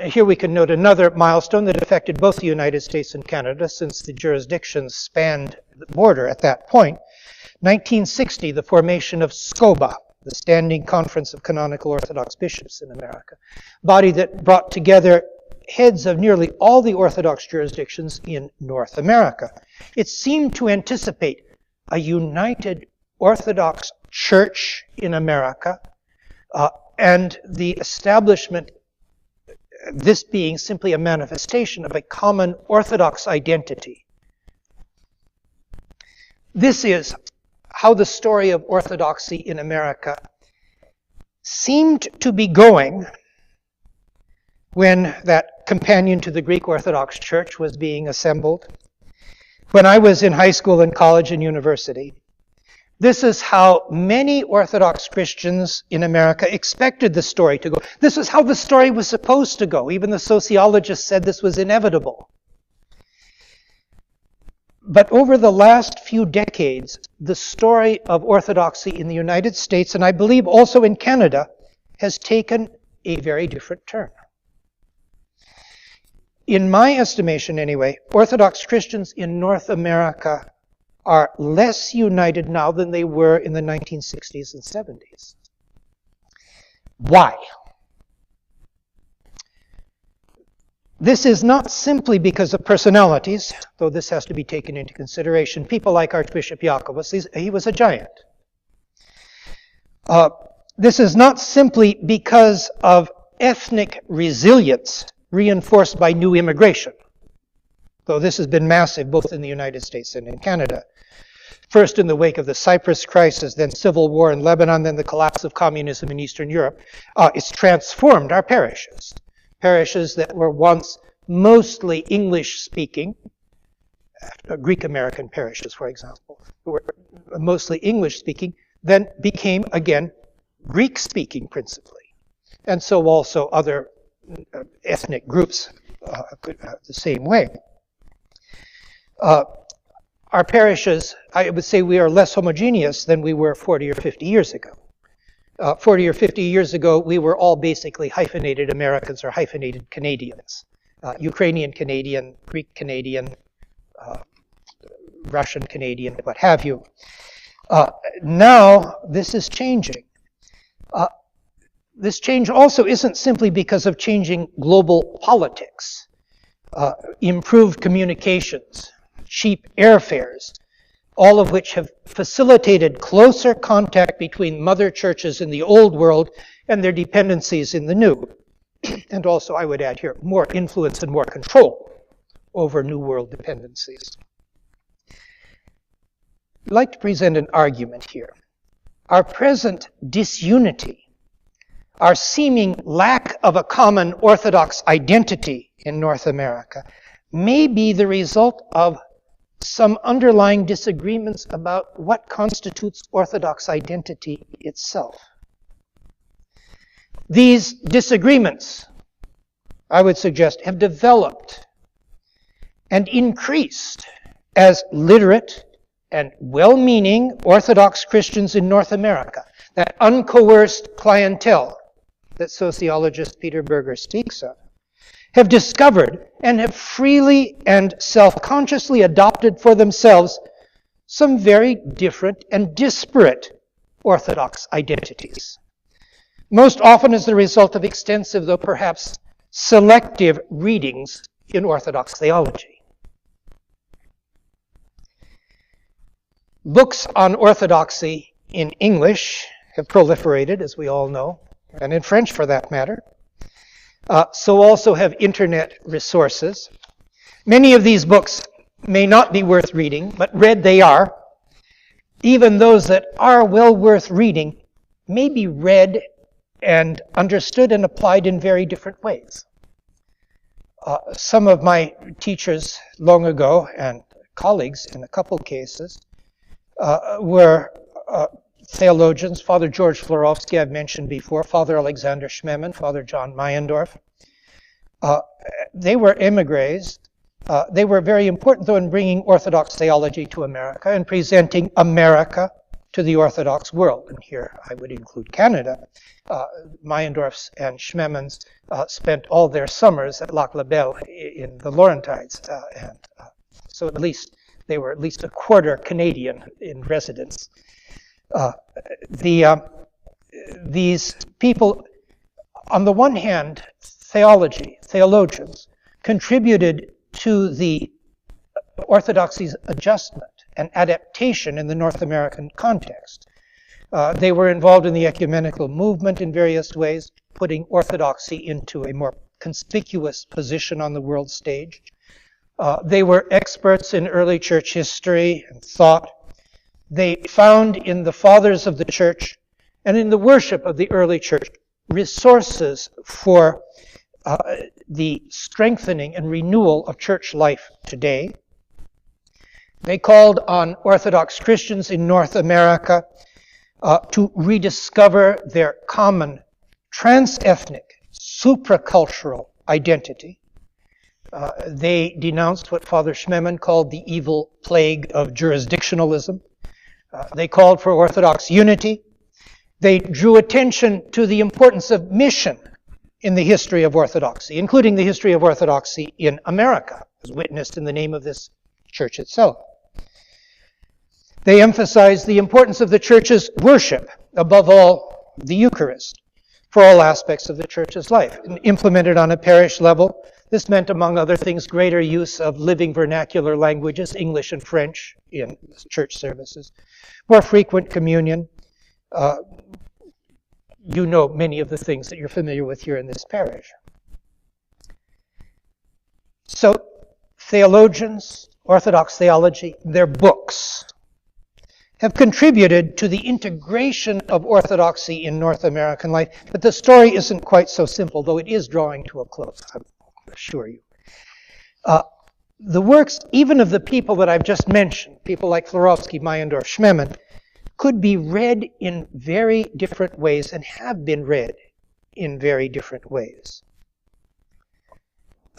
Here we can note another milestone that affected both the United States and Canada, since the jurisdictions spanned the border at that point. 1960, the formation of SCOBA, the Standing Conference of Canonical Orthodox Bishops in America, body that brought together heads of nearly all the Orthodox jurisdictions in North America. It seemed to anticipate a united Orthodox Church in America, and the establishment, this being simply a manifestation of a common Orthodox identity. This is how the story of Orthodoxy in America seemed to be going when that companion to the Greek Orthodox Church was being assembled. When I was in high school and college and university, this is how many Orthodox Christians in America expected the story to go. This is how the story was supposed to go. Even the sociologists said this was inevitable. But over the last few decades, the story of Orthodoxy in the United States, and I believe also in Canada, has taken a very different turn. In my estimation, anyway, Orthodox Christians in North America are less united now than they were in the 1960s and 70s. Why? This is not simply because of personalities, though this has to be taken into consideration. People like Archbishop Jacobus, he was a giant. This is not simply because of ethnic resilience reinforced by new immigration, though this has been massive both in the United States and in Canada. First in the wake of the Cyprus crisis, then civil war in Lebanon, then the collapse of communism in Eastern Europe. It's transformed our parishes. Parishes that were once mostly English-speaking, Greek-American parishes, for example, who were mostly English-speaking, then became, again, Greek-speaking principally. And so also other ethnic groups the same way. Our parishes, I would say we are less homogeneous than we were 40 or 50 years ago. 40 or 50 years ago, we were all basically hyphenated Americans or hyphenated Canadians. Ukrainian Canadian, Greek Canadian, Russian Canadian, what have you. Now, this is changing. This change also isn't simply because of changing global politics, improved communications, cheap airfares, all of which have facilitated closer contact between mother churches in the old world and their dependencies in the new. And also, I would add here, more influence and more control over new world dependencies. I'd like to present an argument here. Our present disunity, our seeming lack of a common Orthodox identity in North America, may be the result of some underlying disagreements about what constitutes Orthodox identity itself. These disagreements, I would suggest, have developed and increased as literate and well-meaning Orthodox Christians in North America, that uncoerced clientele that sociologist Peter Berger speaks of, have discovered and have freely and self-consciously adopted for themselves some very different and disparate Orthodox identities. Most often as the result of extensive, though perhaps selective, readings in Orthodox theology. Books on Orthodoxy in English have proliferated, as we all know, and in French for that matter. So also have internet resources. Many of these books may not be worth reading, but read they are. Even those that are well worth reading may be read and understood and applied in very different ways. Some of my teachers long ago, and colleagues in a couple cases, were theologians. Father George Florovsky, I've mentioned before, Father Alexander Schmemann, Father John Meyendorff. They were emigres. They were very important, though, in bringing Orthodox theology to America and presenting America to the Orthodox world. And here I would include Canada. Meyendorff's and Schmemann's spent all their summers at Lac La Belle in the Laurentides. So at least they were at least a quarter Canadian in residence. These people, on the one hand, theologians, contributed to the Orthodoxy's adjustment and adaptation in the North American context. They were involved in the ecumenical movement in various ways, putting Orthodoxy into a more conspicuous position on the world stage. They were experts in early church history and thought. They found in the fathers of the church and in the worship of the early church resources for the strengthening and renewal of church life today. They called on Orthodox Christians in North America to rediscover their common trans-ethnic, supracultural identity. They denounced what Father Schmemann called the evil plague of jurisdictionalism. They called for Orthodox unity. They drew attention to the importance of mission in the history of Orthodoxy, including the history of Orthodoxy in America, as witnessed in the name of this church itself. They emphasized the importance of the church's worship, above all, the Eucharist, for all aspects of the church's life. And implemented on a parish level, this meant, among other things, greater use of living vernacular languages, English and French, in church services, more frequent communion. You know many of the things that you're familiar with here in this parish. So, theologians, Orthodox theology, their books have contributed to the integration of Orthodoxy in North American life. But the story isn't quite so simple, though it is drawing to a close, I assure you. The works, even of the people that I've just mentioned, people like Florovsky, Meyendorff, Schmemann, could be read in very different ways and have been read in very different ways.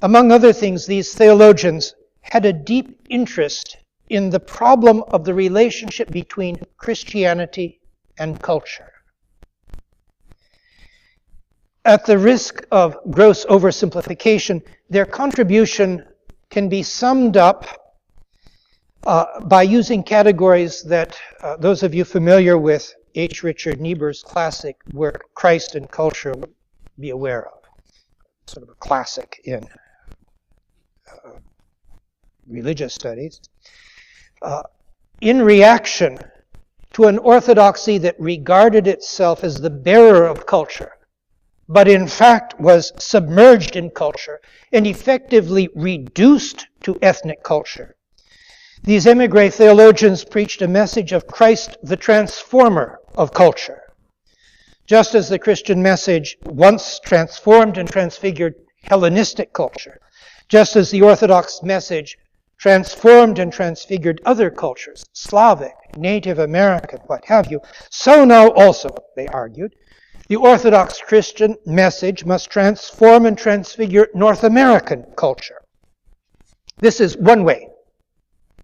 Among other things, these theologians had a deep interest in the problem of the relationship between Christianity and culture. At the risk of gross oversimplification, their contribution can be summed up by using categories that those of you familiar with H. Richard Niebuhr's classic work, Christ and Culture, would be aware of. Sort of a classic in religious studies. In reaction to an orthodoxy that regarded itself as the bearer of culture, but in fact was submerged in culture and effectively reduced to ethnic culture, these emigre theologians preached a message of Christ the transformer of culture. Just as the Christian message once transformed and transfigured Hellenistic culture, just as the Orthodox message transformed and transfigured other cultures, Slavic, Native American, what have you, so now also, they argued, the Orthodox Christian message must transform and transfigure North American culture. This is one way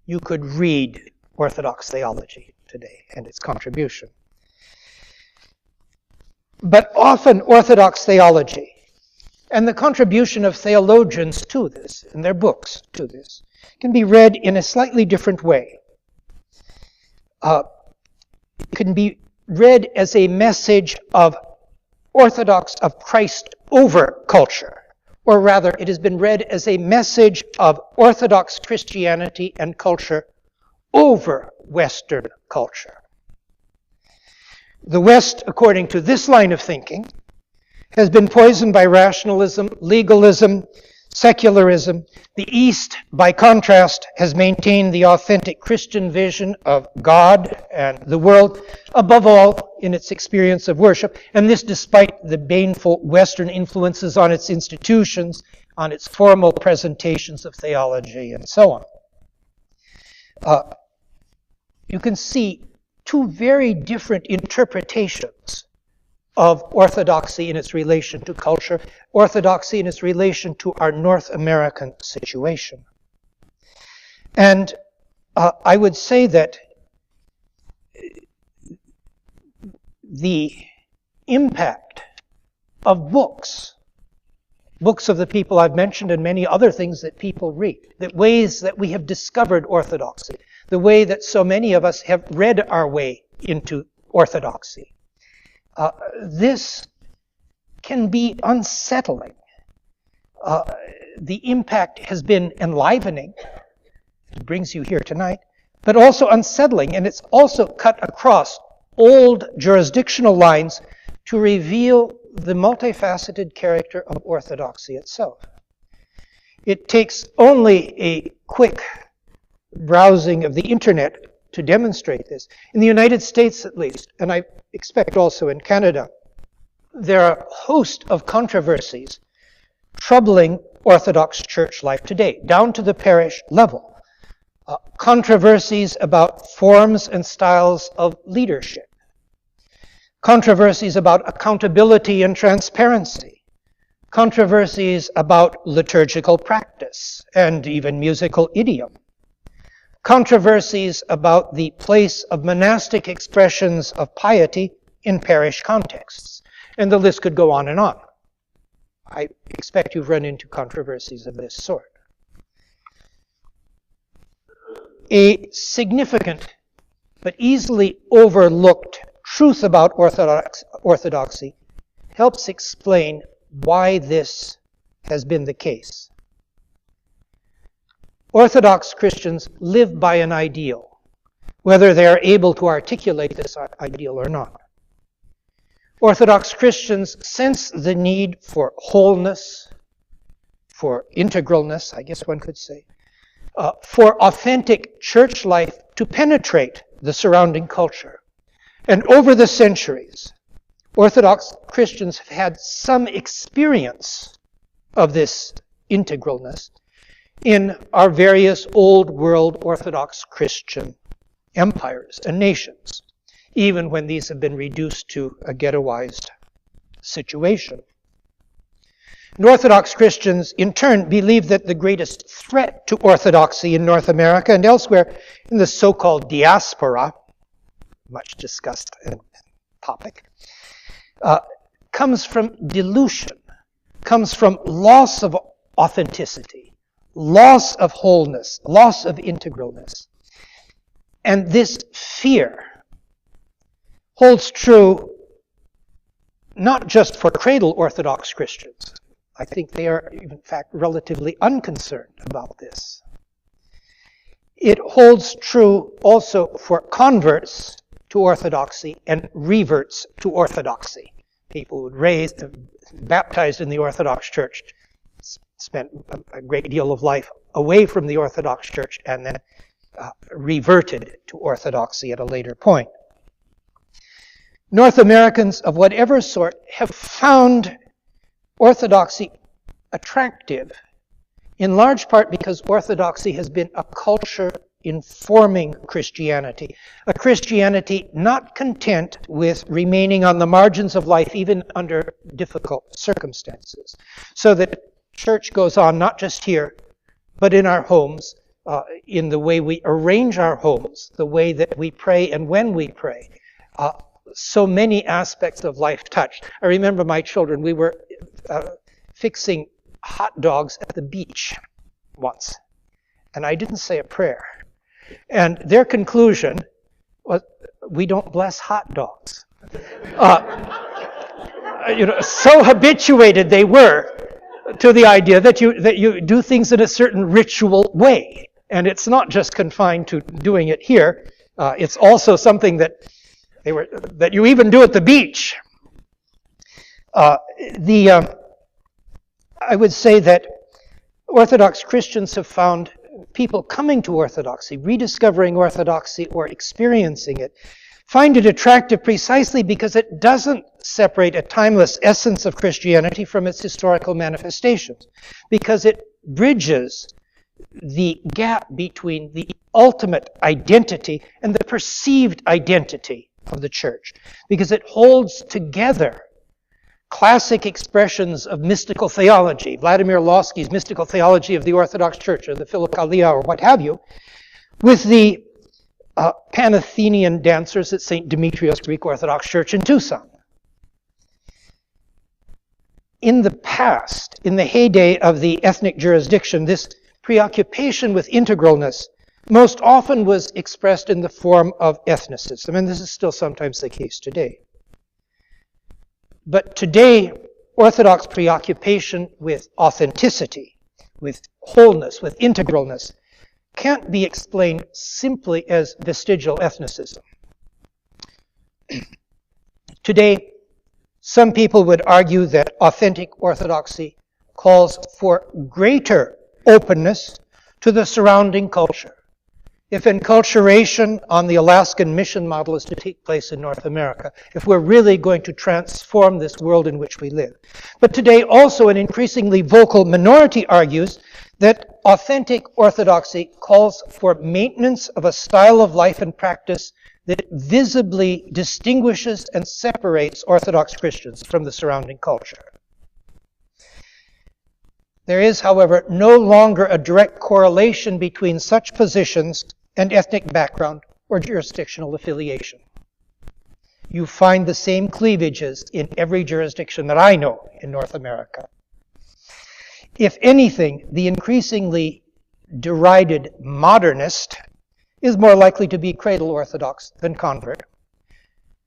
you could read Orthodox theology today and its contribution. But often Orthodox theology and the contribution of theologians to this, and their books to this, can be read in a slightly different way. It can be read as a message of Christ over culture, or rather, it has been read as a message of Orthodox Christianity and culture over Western culture. The West, according to this line of thinking, has been poisoned by rationalism, legalism, secularism. The East, by contrast, has maintained the authentic Christian vision of God and the world, above all in its experience of worship, and this despite the baneful Western influences on its institutions, on its formal presentations of theology, and so on. You can see two very different interpretations of orthodoxy in its relation to culture, orthodoxy in its relation to our North American situation. And I would say that the impact of books of the people I've mentioned and many other things that people read, the ways that we have discovered orthodoxy, the way that so many of us have read our way into orthodoxy, this can be unsettling. The impact has been enlivening. It brings you here tonight, but also unsettling, and it's also cut across old jurisdictional lines to reveal the multifaceted character of orthodoxy itself. It takes only a quick browsing of the internet to demonstrate this. In the United States, at least, and I expect also in Canada, there are a host of controversies troubling Orthodox church life today, down to the parish level. Controversies about forms and styles of leadership. Controversies about accountability and transparency. Controversies about liturgical practice and even musical idiom. Controversies about the place of monastic expressions of piety in parish contexts. And the list could go on and on. I expect you've run into controversies of this sort. A significant but easily overlooked truth about orthodoxy helps explain why this has been the case. Orthodox Christians live by an ideal, whether they are able to articulate this ideal or not. Orthodox Christians sense the need for wholeness, for integralness, I guess one could say, for authentic church life to penetrate the surrounding culture. And over the centuries, Orthodox Christians have had some experience of this integralness in our various Old World Orthodox Christian empires and nations, even when these have been reduced to a ghettoized situation. And Orthodox Christians, in turn, believe that the greatest threat to orthodoxy in North America and elsewhere in the so-called diaspora, much discussed topic, comes from dilution, comes from loss of authenticity, loss of wholeness, loss of integralness. And this fear holds true not just for cradle Orthodox Christians. I think they are, in fact, relatively unconcerned about this. It holds true also for converts to orthodoxy and reverts to orthodoxy. People who were baptized in the Orthodox Church, spent a great deal of life away from the Orthodox Church, and then reverted to orthodoxy at a later point. North Americans of whatever sort have found orthodoxy attractive, in large part because orthodoxy has been a culture informing Christianity, a Christianity not content with remaining on the margins of life even under difficult circumstances, so that church goes on not just here, but in our homes, in the way we arrange our homes, the way that we pray and when we pray. So many aspects of life touched. I remember my children, we were fixing hot dogs at the beach once, and I didn't say a prayer. And their conclusion was, we don't bless hot dogs. So habituated they were to the idea that you do things in a certain ritual way. And it's not just confined to doing it here. It's also something that you even do at the beach. I would say that Orthodox Christians have found people coming to Orthodoxy, rediscovering Orthodoxy or experiencing it, find it attractive precisely because it doesn't separate a timeless essence of Christianity from its historical manifestations, because it bridges the gap between the ultimate identity and the perceived identity of the church, because it holds together classic expressions of mystical theology, Vladimir Lossky's mystical theology of the Orthodox Church, or the Philokalia, or what have you, with the Pan-Athenian dancers at St. Demetrius Greek Orthodox Church in Tucson. In the past, in the heyday of the ethnic jurisdiction, this preoccupation with integralness most often was expressed in the form of ethnicism, and this is still sometimes the case today. But today, Orthodox preoccupation with authenticity, with wholeness, with integralness, can't be explained simply as vestigial ethnicism. Today, some people would argue that authentic Orthodoxy calls for greater openness to the surrounding culture. If enculturation on the Alaskan mission model is to take place in North America, if we're really going to transform this world in which we live. But today also an increasingly vocal minority argues that authentic Orthodoxy calls for maintenance of a style of life and practice that visibly distinguishes and separates Orthodox Christians from the surrounding culture. There is, however, no longer a direct correlation between such positions and ethnic background or jurisdictional affiliation. You find the same cleavages in every jurisdiction that I know in North America. If anything, the increasingly derided modernist is more likely to be cradle Orthodox than convert.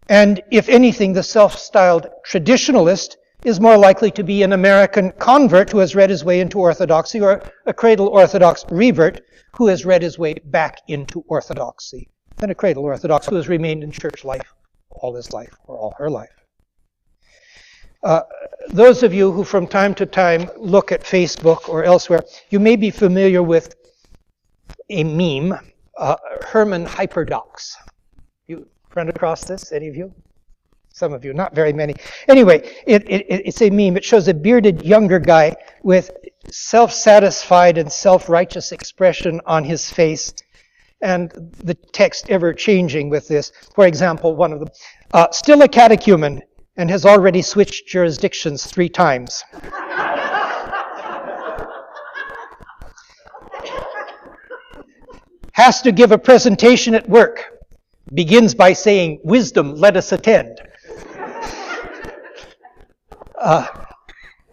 And if anything, the self-styled traditionalist is more likely to be an American convert who has read his way into Orthodoxy, or a cradle Orthodox revert who has read his way back into Orthodoxy, than a cradle Orthodox who has remained in church life all his life or all her life. Those of you who from time to time look at Facebook or elsewhere, you may be familiar with a meme, Herman Hyperdox. You run across this, any of you? Some of you, not very many. Anyway, it's a meme. It shows a bearded younger guy with self-satisfied and self-righteous expression on his face, and the text ever changing with this. For example, one of them, still a catechumen and has already switched jurisdictions 3 times. Has to give a presentation at work. Begins by saying, "Wisdom, let us attend."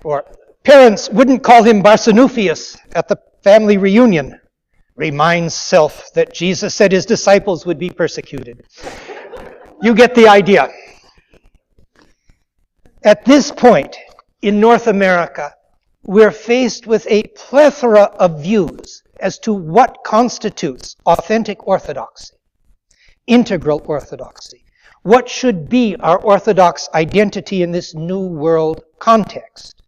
Or parents wouldn't call him Barsanuphius at the family reunion. Reminds self that Jesus said his disciples would be persecuted. You get the idea. At this point in North America, we're faced with a plethora of views as to what constitutes authentic orthodoxy, integral orthodoxy. What should be our Orthodox identity in this new world context?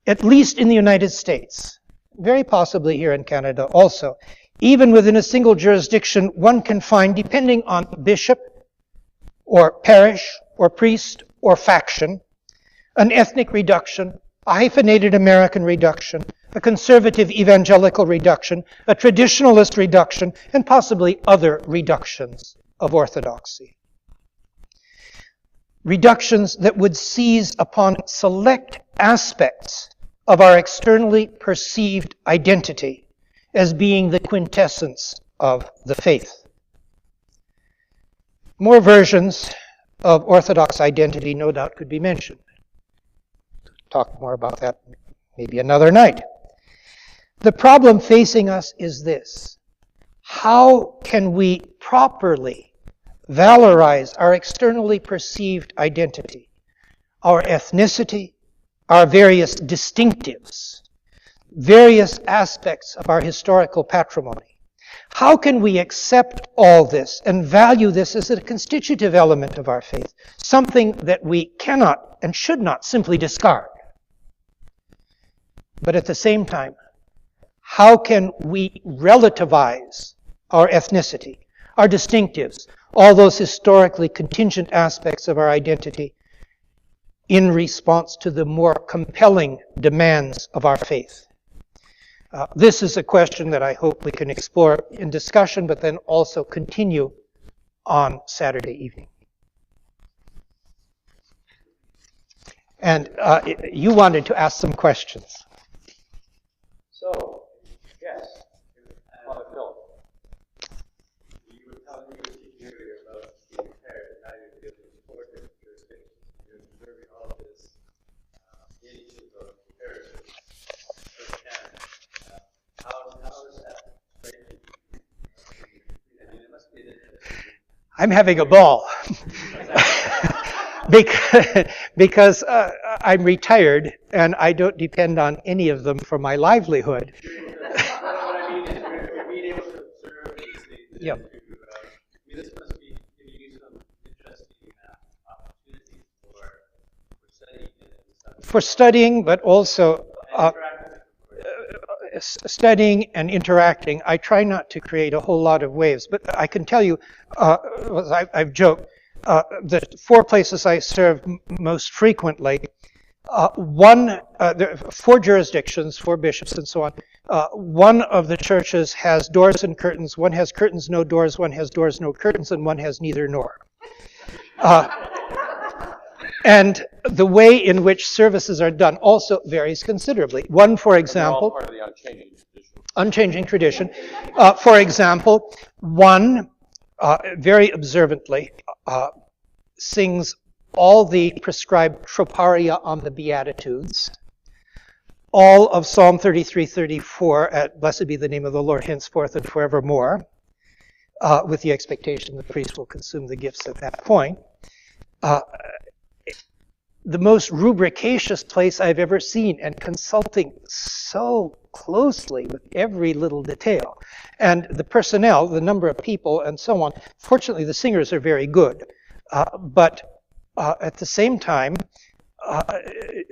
At least in the United States, very possibly here in Canada also, even within a single jurisdiction, one can find, depending on bishop or parish or priest or faction, an ethnic reduction, a hyphenated American reduction, a conservative evangelical reduction, a traditionalist reduction, and possibly other reductions of orthodoxy. Reductions that would seize upon select aspects of our externally perceived identity as being the quintessence of the faith. More versions of Orthodox identity, no doubt, could be mentioned. Talk more about that maybe another night. The problem facing us is this: how can we properly valorize our externally perceived identity, our ethnicity, our various distinctives, various aspects of our historical patrimony? How can we accept all this and value this as a constitutive element of our faith, something that we cannot and should not simply discard? But at the same time, how can we relativize our ethnicity, our distinctives, all those historically contingent aspects of our identity in response to the more compelling demands of our faith? This is a question that I hope we can explore in discussion, but then also continue on Saturday evening. And you wanted to ask some questions. So, yes, Father Phil. You were telling me earlier about being prepared and how you're dealing with 4 different jurisdictions. You're observing all of this issues of comparison firsthand. How is that breaking? I mean, it must be I'm having a ball. because I'm retired and I don't depend on any of them for my livelihood. What I mean is you're being able to observe these things. Yeah. This must be giving you some interesting opportunities for studying and For studying, but also studying and interacting. I try not to create a whole lot of waves, but I can tell you, I've joked, the 4 places I serve most frequently, there are 4 jurisdictions, 4 bishops and so on. One of the churches has doors and curtains, one has curtains, no doors, one has doors, no curtains, and one has neither nor. And the way in which services are done also varies considerably. One, for example, part of the unchanging tradition. For example, one very observantly sings all the prescribed troparia on the Beatitudes, all of Psalm 33:34 at "Blessed be the name of the Lord henceforth and forevermore," with the expectation the priest will consume the gifts at that point. The most rubricaceous place I've ever seen, and consulting so closely with every little detail. And the personnel, the number of people, and so on. Fortunately, the singers are very good. But at the same time,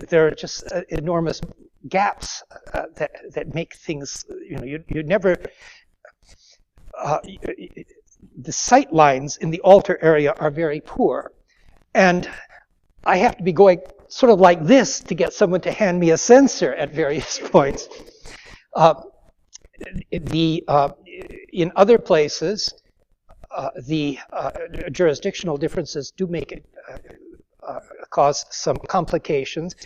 there are just enormous gaps that make things, you never... the sight lines in the altar area are very poor. And I have to be going sort of like this to get someone to hand me a censer at various points. In other places, the jurisdictional differences do make it cause some complications.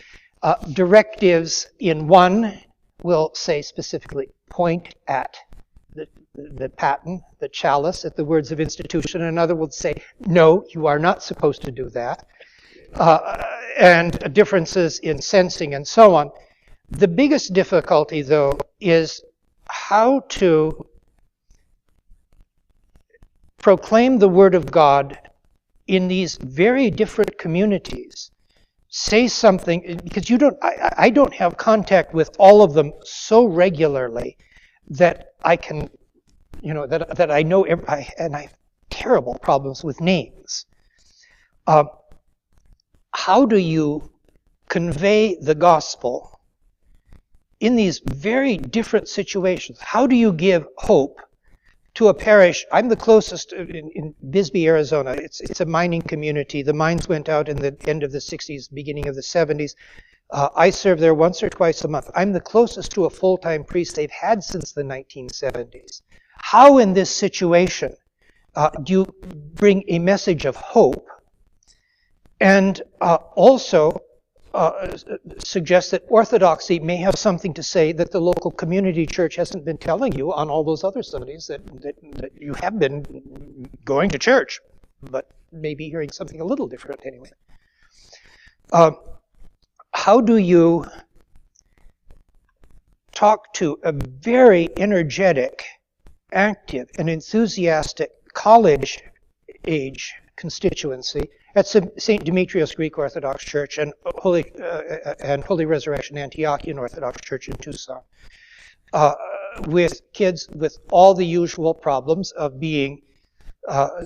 Directives in one will say specifically point at the paten, the chalice, at the words of institution. Another will say, no, you are not supposed to do that. And differences in censing and so on. The biggest difficulty, though, is how to proclaim the Word of God in these very different communities. Say something, because I don't have contact with all of them so regularly that I can, that I know, and I have terrible problems with names. How do you convey the gospel in these very different situations? How do you give hope to a parish? I'm the closest in Bisbee, Arizona. It's a mining community. The mines went out in the end of the 60s, beginning of the 70s. I serve there once or twice a month. I'm the closest to a full-time priest they've had since the 1970s. How in this situation do you bring a message of hope and also suggest that Orthodoxy may have something to say that the local community church hasn't been telling you on all those other Sundays that you have been going to church, but maybe hearing something a little different anyway. How do you talk to a very energetic, active, and enthusiastic college-age constituency at St. Demetrius Greek Orthodox Church and Holy Resurrection Antiochian Orthodox Church in Tucson, with kids with all the usual problems of being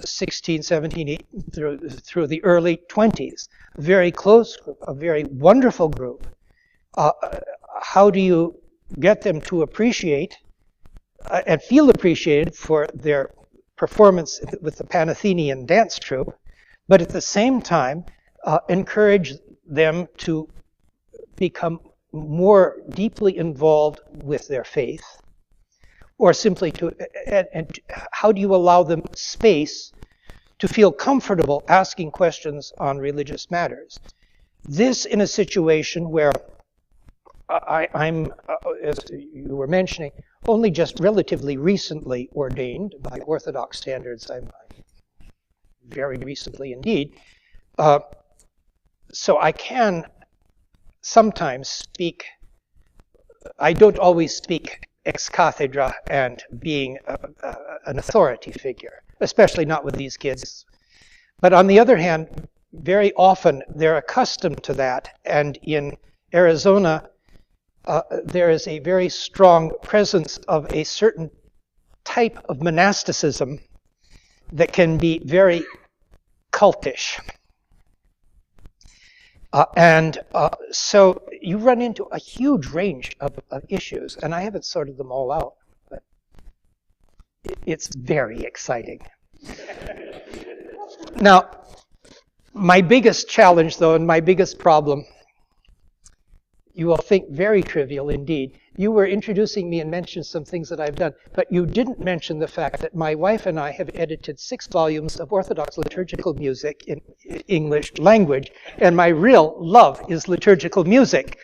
16, 17, through the early 20s. A very close group, a very wonderful group. how do you get them to appreciate and feel appreciated for their performance with the Panathenian dance troupe, but at the same time encourage them to become more deeply involved with their faith, or simply and how do you allow them space to feel comfortable asking questions on religious matters? This in a situation where I'm, as you were mentioning, only just relatively recently ordained by Orthodox standards. I'm very recently indeed. So I can sometimes speak, I don't always speak ex cathedra and being an authority figure, especially not with these kids. But on the other hand, very often they're accustomed to that, and in Arizona, there is a very strong presence of a certain type of monasticism that can be very cultish. So you run into a huge range of issues, and I haven't sorted them all out, but it's very exciting. Now, my biggest challenge, though, and my biggest problem, you will think very trivial indeed. You were introducing me and mentioned some things that I've done, but you didn't mention the fact that my wife and I have edited 6 volumes of Orthodox liturgical music in English language, and my real love is liturgical music.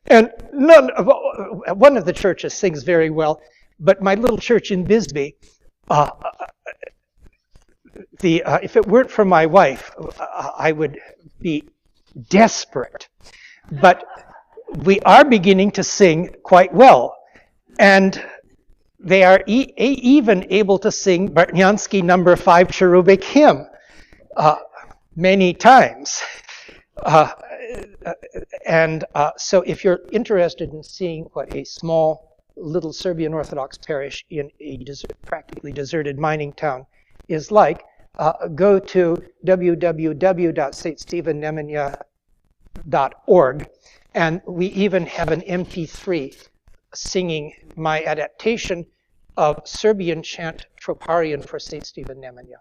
And one of the churches sings very well, but my little church in Bisbee, if it weren't for my wife, I would be desperate. But we are beginning to sing quite well, and they are even able to sing Bartniansky No. 5 cherubic hymn many times. So if you're interested in seeing what a small little Serbian Orthodox parish in a practically deserted mining town is like, go to www.ststephennemanja.org, and we even have an MP3 singing my adaptation of Serbian chant Troparion for St. Stephen Nemanja.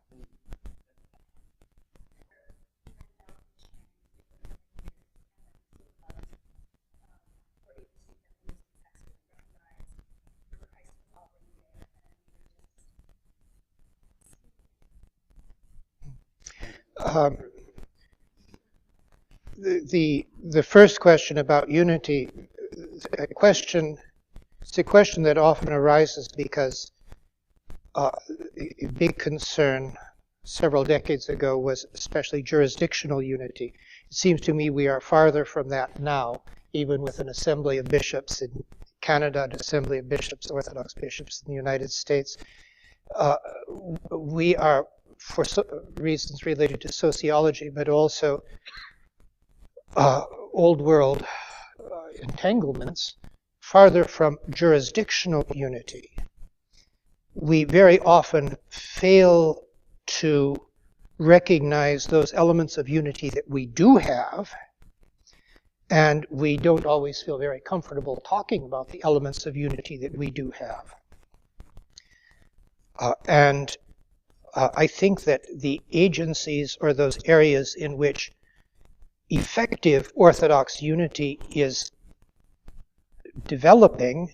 The first question about unity, it's a question that often arises because a big concern several decades ago was especially jurisdictional unity. It seems to me we are farther from that now, even with an assembly of bishops in Canada, an assembly of bishops, Orthodox bishops in the United States. We are, for reasons related to sociology, but also old world entanglements, farther from jurisdictional unity. We very often fail to recognize those elements of unity that we do have, and we don't always feel very comfortable talking about the elements of unity that we do have. I think that the agencies, or those areas in which effective Orthodox unity is developing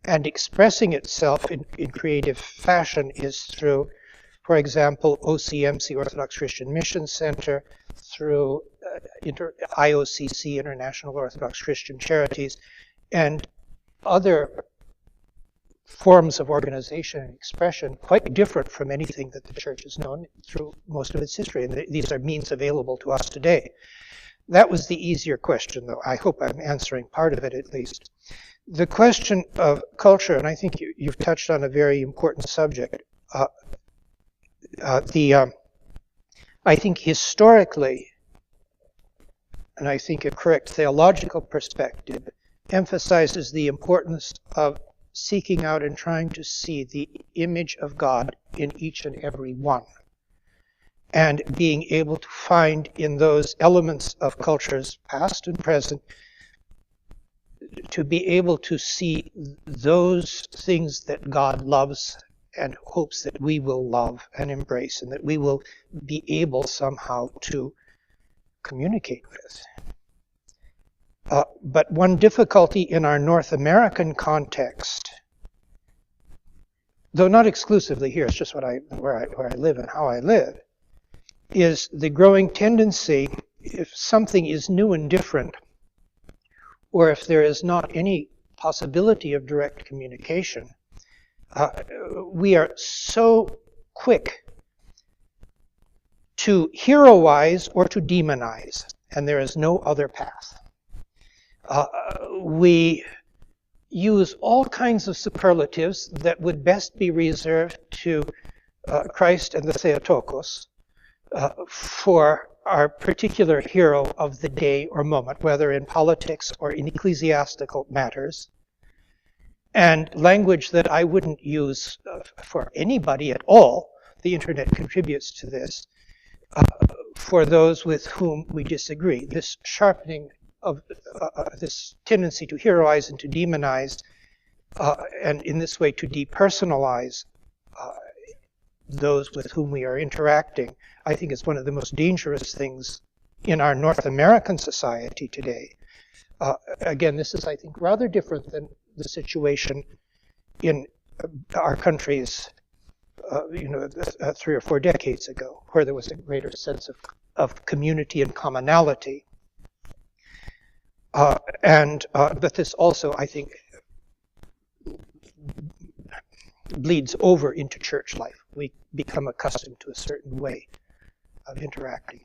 and expressing itself in creative fashion, is through, for example, OCMC, Orthodox Christian Mission Center, through IOCC, International Orthodox Christian Charities, and other forms of organization and expression quite different from anything that the Church has known through most of its history. And these are means available to us today. That was the easier question, though. I hope I'm answering part of it at least. The question of culture, and I think you've touched on a very important subject. I think historically, and I think a correct theological perspective, emphasizes the importance of seeking out and trying to see the image of God in each and every one, and being able to find in those elements of cultures, past and present, to be able to see those things that God loves and hopes that we will love and embrace, and that we will be able somehow to communicate with. But one difficulty in our North American context, though not exclusively here, it's just where I live and how I live, is the growing tendency, if something is new and different, or if there is not any possibility of direct communication, we are so quick to heroize or to demonize, and there is no other path. We use all kinds of superlatives that would best be reserved to Christ and the Theotokos for our particular hero of the day or moment, whether in politics or in ecclesiastical matters, and language that I wouldn't use for anybody at all. The internet contributes to this, for those with whom we disagree. This sharpening of this tendency to heroize and to demonize, and in this way to depersonalize those with whom we are interacting, I think is one of the most dangerous things in our North American society today. Again, this is, I think, rather different than the situation in our countries 3 or 4 decades ago, where there was a greater sense of community and commonality. But this also, I think, bleeds over into church life. We become accustomed to a certain way of interacting.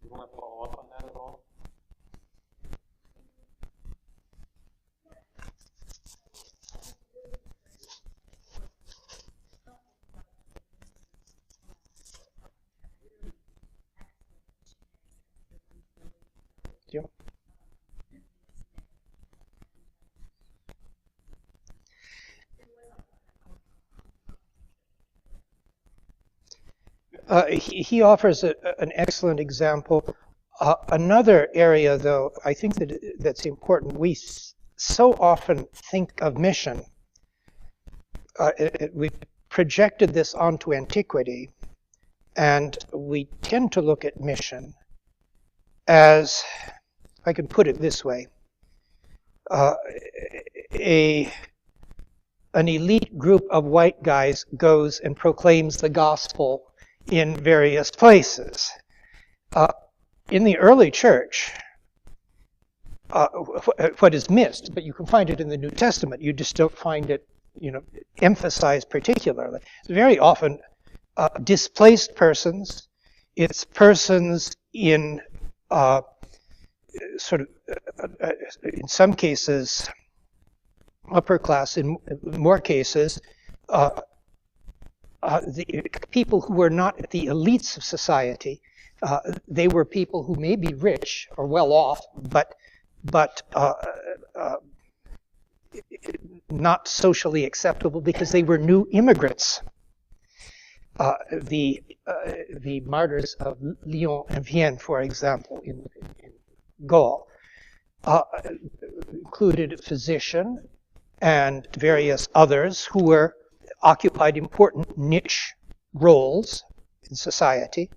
You want to follow up on that at all? Yeah. He offers an excellent example. Another area, though, I think that's important. We so often think of mission. We've projected this onto antiquity, and we tend to look at mission as, if I can put it this way, an elite group of white guys goes and proclaims the gospel in various places. In the early church, what is missed, but you can find it in the New Testament, you just don't find it, emphasized particularly. It's very often displaced persons. It's persons in in some cases, upper class, in more cases, the people who were not the elites of society. They were people who may be rich or well off, but not socially acceptable because they were new immigrants. The martyrs of Lyon and Vienne, for example, in Gaul, included a physician and various others who occupied important niche roles in society.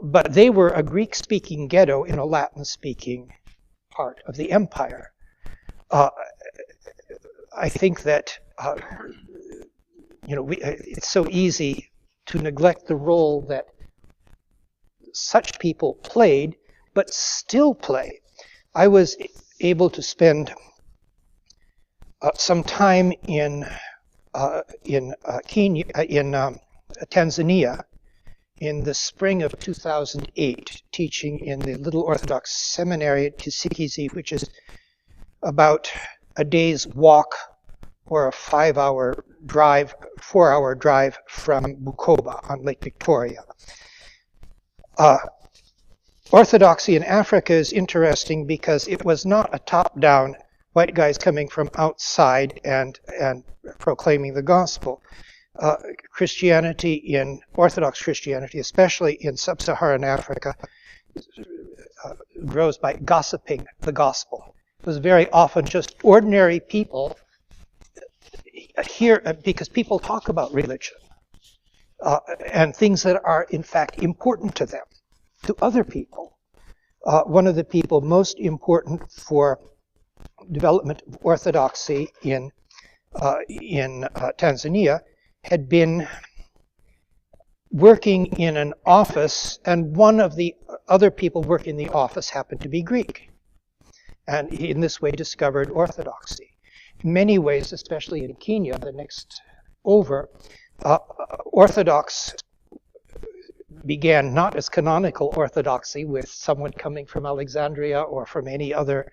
But they were a Greek-speaking ghetto in a Latin-speaking part of the empire. I think that it's so easy to neglect the role that such people played, but still play. I was able to spend some time in Kenya, in Tanzania, in the spring of 2008, teaching in the Little Orthodox Seminary at Kisikizi, which is about a day's walk or a 4-hour drive from Bukoba on Lake Victoria. Orthodoxy in Africa is interesting because it was not a top-down white guys coming from outside and proclaiming the gospel. Christianity, Orthodox Christianity, especially in sub-Saharan Africa, grows by gossiping the gospel. was very often just ordinary people here, because people talk about religion and things that are in fact important to them, to other people. One of the people most important for development of Orthodoxy in Tanzania had been working in an office, and one of the other people working in the office happened to be Greek. And he in this way discovered Orthodoxy. In many ways, especially in Kenya, the next over, Orthodox began not as canonical Orthodoxy with someone coming from Alexandria or from any other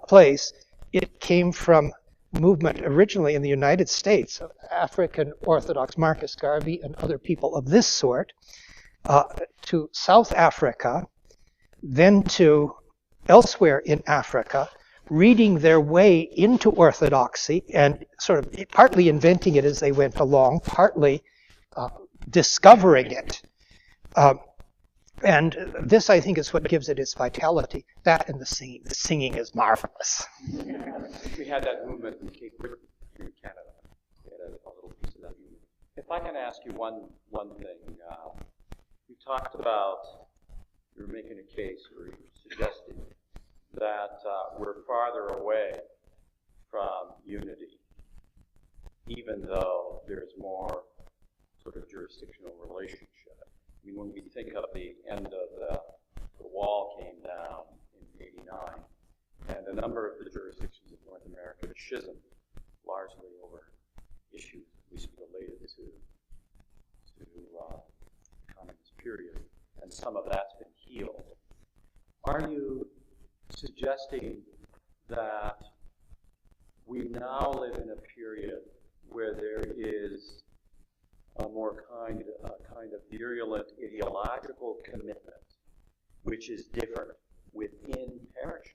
place. It came from movement originally in the United States of African Orthodox, Marcus Garvey and other people of this sort, to South Africa, then to elsewhere in Africa, reading their way into Orthodoxy and sort of partly inventing it as they went along, partly discovering it. And this, I think, is what gives it its vitality. That and the singing. The singing is marvelous. We had that movement in Cape Breton here in Canada. We had a little piece of that movement. If I can ask you one thing. You talked about, you were making a case, or you were suggesting that we're farther away from unity, even though there's more sort of jurisdictional relationship. I mean, when we think of the end of the wall came down in '89, and a number of the jurisdictions in North America schismed largely over issues at least related to the communist period, and some of that's been healed. Are you suggesting that we now live in a period where there is a more kind of virulent ideological commitment, which is different within parishes,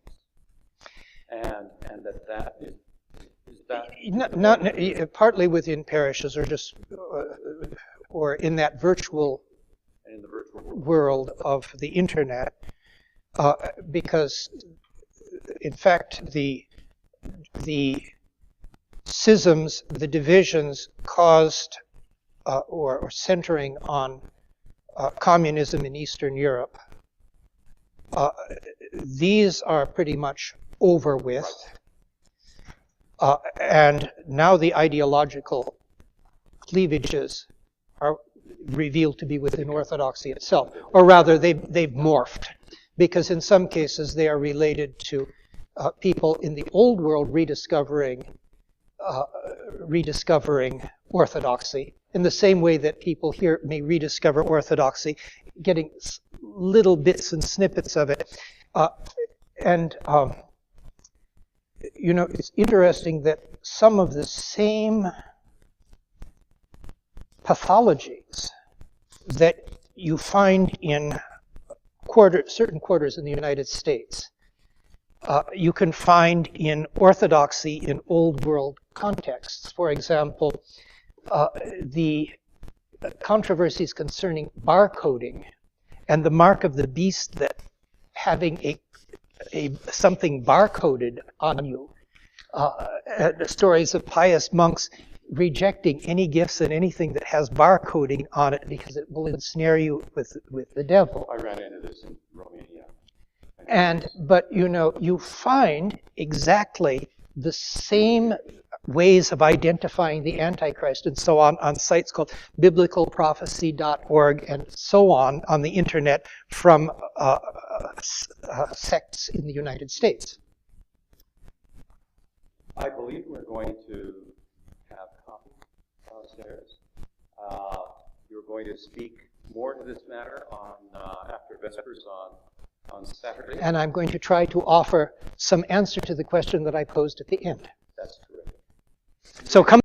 and that is that not partly within parishes, or just or in that virtual world of the internet, because in fact the schisms, the divisions caused or centering on communism in Eastern Europe, these are pretty much over with. And now the ideological cleavages are revealed to be within Orthodoxy itself. Or rather, they've morphed, because in some cases they are related to people in the old world rediscovering Orthodoxy, in the same way that people here may rediscover Orthodoxy, getting little bits and snippets of it. You know, it's interesting that some of the same pathologies that you find in certain quarters in the United States, you can find in Orthodoxy in Old World contexts. For example, the controversies concerning barcoding and the mark of the beast, that having something barcoded on you, the stories of pious monks rejecting any gifts and anything that has barcoding on it because it will ensnare you with the devil. I ran into this in Romania. But you know, you find exactly the same ways of identifying the Antichrist and so on sites called biblicalprophecy.org and so on the internet from sects in the United States. I believe we're going to have coffee downstairs. You're going to speak more to this matter on after Vespers on Saturday. And I'm going to try to offer some answer to the question that I posed at the end. That's terrific. So come